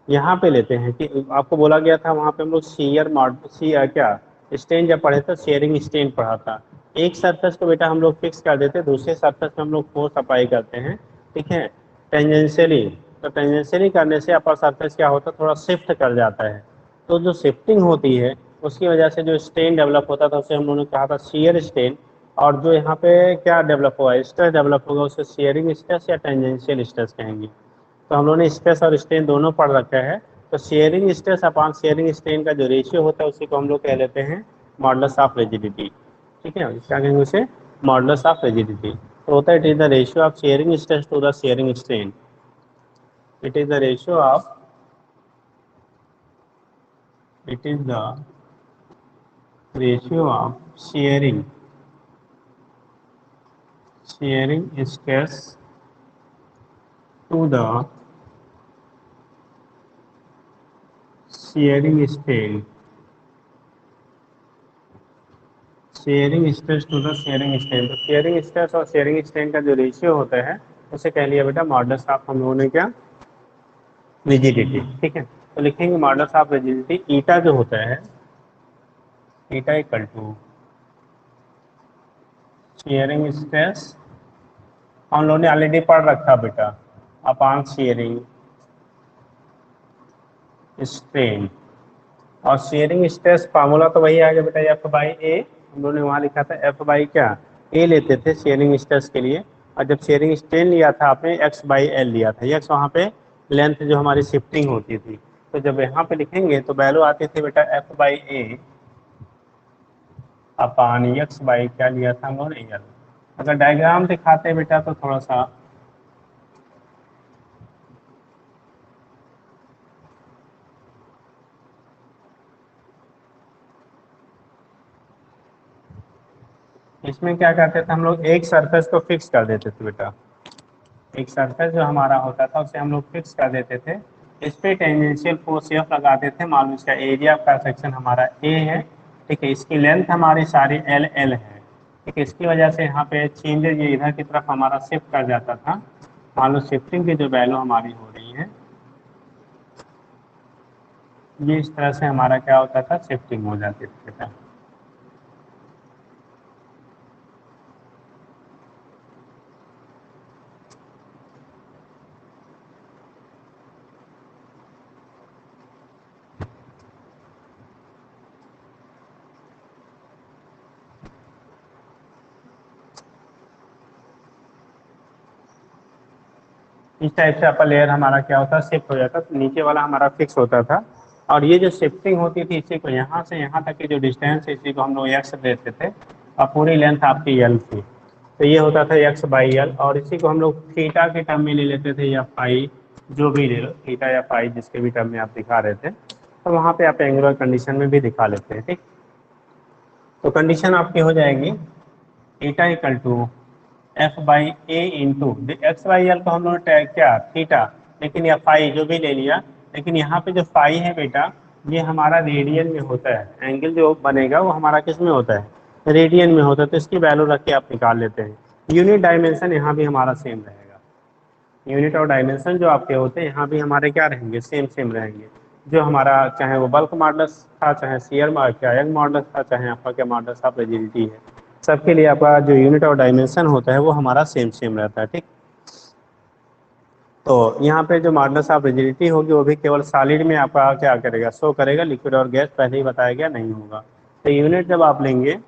यहाँ पे लेते हैं कि आपको बोला गया था वहाँ पे हम लोग शेयर मॉडल क्या स्टेन जब पढ़े थे, शेयरिंग स्टेन पढ़ा था। एक सरफेस को बेटा हम लोग फिक्स कर देते हैं, दूसरे सरफेस में हम लोग फोर्स अप्लाई करते हैं, ठीक है, टेंजेंशियली। तो टेंजेंशियली करने से अपर सरफेस क्या होता है, थोड़ा शिफ्ट कर जाता है। तो जो शिफ्टिंग होती है उसकी वजह से जो स्टेन डेवलप होता था उसे हम लोगों ने कहा था शेयर स्टेन। और जो यहाँ पे क्या डेवलप होगा, स्ट्रेस डेवलप होगा, उसे शेयरिंग स्ट्रेस या टेंजेंशियल स्ट्रेस कहेंगे। तो हम लोगों ने स्ट्रेस और स्ट्रेन दोनों पढ़ रखा है। तो shearing stress upon sharing strain का जो रेशियो होता है उसी को हम लोग कह लेते हैं मॉडुलस ऑफ रिजिडिटी। ठीक है, क्या कहेंगे उसे? Modulus of rigidity. तो होता है it is the ratio of shearing stress to the shearing strain. It is the ratio of it is the ratio of shearing stress to the shearing strain. Shearing stress to the shearing strain. तो shearing stress और shearing strain का जो ratio होता है उसे कह लिया बेटा मॉडुलस ऑफ हम लोगों ने क्या, रिजिडिटी। ठीक है, तो लिखेंगे मॉडुलस ऑफ रिजिडिटी ईटा जो होता है, ईटा इक्वल टू शेयरिंग स्ट्रेस, हम लोगों ने ऑलरेडी पढ़ रखा बेटा, अपॉन शेयरिंग स्ट्रेन। और शेयरिंग स्ट्रेस फार्मूला तो वही आएगा बेटा, एफ बाई ए। हम लोगों ने वहाँ लिखा था एफ बाई क्या, ए लेते थे शेयरिंग स्ट्रेस के लिए। और जब शेयरिंग स्ट्रेन लिया था आपने, एक्स बाई एल लिया था। एक्स वहाँ पे लेंथ जो हमारी शिफ्टिंग होती थी। तो जब यहाँ पे लिखेंगे तो वैल्यू आती थी बेटा F by A upon x by क्या लिया था हम लोगों ने, एल। अगर डायग्राम दिखाते बेटा तो थोड़ा सा, इसमें क्या करते थे हम लोग, एक सरफेस को फिक्स कर देते थे बेटा। एक सरफेस जो हमारा होता था उसे हम लोग फिक्स कर देते थे। इस पे टेंजेंशियल फोर्स एफ लगाते थे। मान लो इसका एरिया का सेक्शन हमारा ए है, ठीक है, इसकी लेंथ हमारी सारी एल एल है, ठीक है। इसकी वजह से यहाँ पे चेंजेस ये इधर की तरफ हमारा शिफ्ट कर जाता था। मान लो शिफ्टिंग की जो वैल्यू हमारी हो रही है, ये इस तरह से हमारा क्या होता था, शिफ्टिंग हो जाती थी बेटा। इस टाइप से अपर लेयर हमारा क्या होता है, शिफ्ट हो जाता, तो नीचे वाला हमारा फिक्स होता था। और ये जो शिफ्टिंग होती थी, इसी को यहाँ से यहाँ तक की जो डिस्टेंस है इसी को हम लोग एक्स देते थे, और पूरी लेंथ आपकी एल थी। तो ये होता था एक्स बाई एल। और इसी को हम लोग थीटा के टर्म में ले लेते थे, या फाई, जो भी ले लो, थीटा या फाई जिसके भी टर्म में आप दिखा रहे थे। तो वहाँ पे आप एंगुलर कंडीशन में भी दिखा लेते हैं, ठीक। तो कंडीशन आपकी हो जाएगी theta equal to F by A into X by L को हम लोग क्या थीटा, लेकिन या फाई जो भी ले लिया। लेकिन यहाँ पे जो फाई है बेटा, ये हमारा रेडियन में होता है। एंगल जो बनेगा वो हमारा किस में होता है, रेडियन में होता है। तो इसकी वैल्यू रख के आप निकाल लेते हैं। यूनिट डायमेंशन यहाँ भी हमारा सेम रहेगा। यूनिट और डायमेंशन जो आपके होते हैं यहाँ भी हमारे क्या रहेंगे, सेम सेम रहेंगे। जो हमारा चाहे वो बल्क मॉडुलस था, चाहे शियर क्या यंग मॉडुलस था, चाहे आपका क्या मॉडुलस ऑफ रिजिडिटी है, सबके लिए आपका जो यूनिट और डायमेंशन होता है वो हमारा सेम सेम रहता है, ठीक। तो यहाँ पे जो मॉडुलस ऑफ रिजिडिटी होगी वो भी केवल सॉलिड में आपका क्या करेगा, शो करेगा। लिक्विड और गैस पहले ही बताया गया नहीं होगा। तो यूनिट जब आप लेंगे,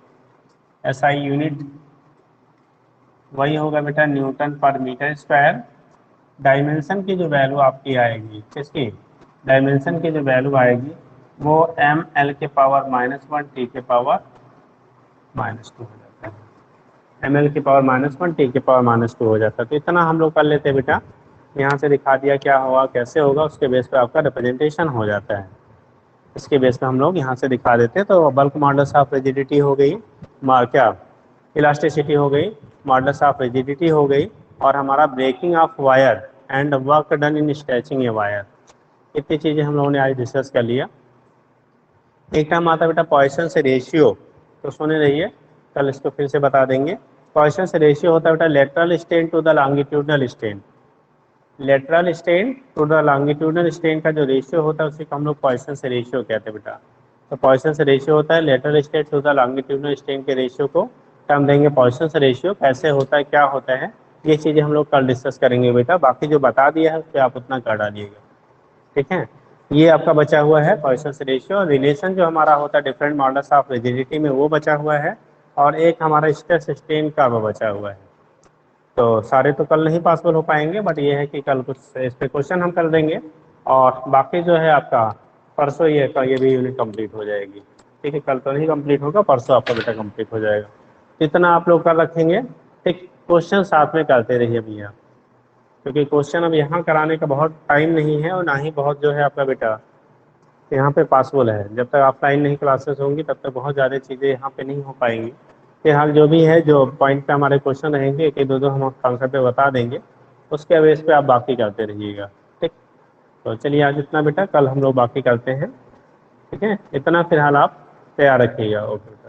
एसआई यूनिट वही होगा बेटा न्यूटन पर मीटर स्क्वायर। डायमेंशन की जो वैल्यू आपकी आएगी, किसकी डायमेंशन की जो वैल्यू आएगी, वो एम एल के पावर -1 टी के पावर -2 हो जाता है। एम एल के पावर -1 टी के पावर -2 हो जाता है। तो इतना हम लोग कर लेते हैं बेटा। यहाँ से दिखा दिया क्या होगा कैसे होगा, उसके बेस पे आपका रिप्रेजेंटेशन हो जाता है। इसके बेस पे हम लोग यहाँ से दिखा देते हैं। तो बल्क मॉडल्स ऑफ रिजिडिटी हो गई, क्या इलास्टिसिटी हो गई, मॉडल्स ऑफ रिजिडिटी हो गई, और हमारा breaking of wire and work done in stretching a wire. इतनी चीज़ें हम लोगों ने आज डिस्कस कर लिया। एक टाइम आता बेटा पॉइसन रेशियो, तो सुने रहिए, कल इसको फिर से बता देंगे। पॉइसन रेशियो होता है बेटा lateral strain to the longitudinal strain. Lateral strain to the longitudinal strain का जो रेशियो होता है उसी को हम लोग पॉइसन रेशियो कहते हैं बेटा। तो पॉइसन रेशियो होता है lateral strain to the longitudinal strain के रेशियो को हम देंगे पॉइसन रेशियो। कैसे होता है क्या होता है ये चीज़ें हम लोग कल डिस्कस करेंगे बेटा। बाकी जो बता दिया है उस पर आप उतना कर डालिएगा, ठीक है। ये आपका बचा हुआ है पॉइसन रेशियो। रिलेशन जो हमारा होता है डिफरेंट मॉडल्स ऑफ रिजिडिटी में वो बचा हुआ है, और एक हमारा स्ट्रेस स्ट्रेन का वो बचा हुआ है। तो सारे तो कल नहीं पॉसिबल हो पाएंगे, बट ये है कि कल कुछ इस पे क्वेश्चन हम कर देंगे, और बाकी जो है आपका परसों ये भी यूनिट कंप्लीट हो जाएगी, ठीक है। कल तो नहीं कंप्लीट होगा, परसों आपका बेटा कंप्लीट हो जाएगा। इतना आप लोग कर रखेंगे, ठीक। क्वेश्चन साथ में करते रहिए भैया, क्योंकि क्वेश्चन अब यहाँ कराने का बहुत टाइम नहीं है, और ना ही बहुत जो है आपका बेटा यहाँ पे पॉसिबल है। जब तक ऑफलाइन नहीं क्लासेस होंगी तब तक बहुत ज़्यादा चीज़ें यहाँ पे नहीं हो पाएंगी। फिलहाल जो भी है, जो पॉइंट पे हमारे क्वेश्चन रहेंगे, एक दो दो हम कॉन्सेप्ट पे बता देंगे, उसके बेस पे आप बाकी करते रहिएगा, ठीक। तो चलिए आज इतना बेटा, कल हम लोग बाकी करते हैं, ठीक है। इतना फिलहाल आप तैयार रखिएगा। ओके।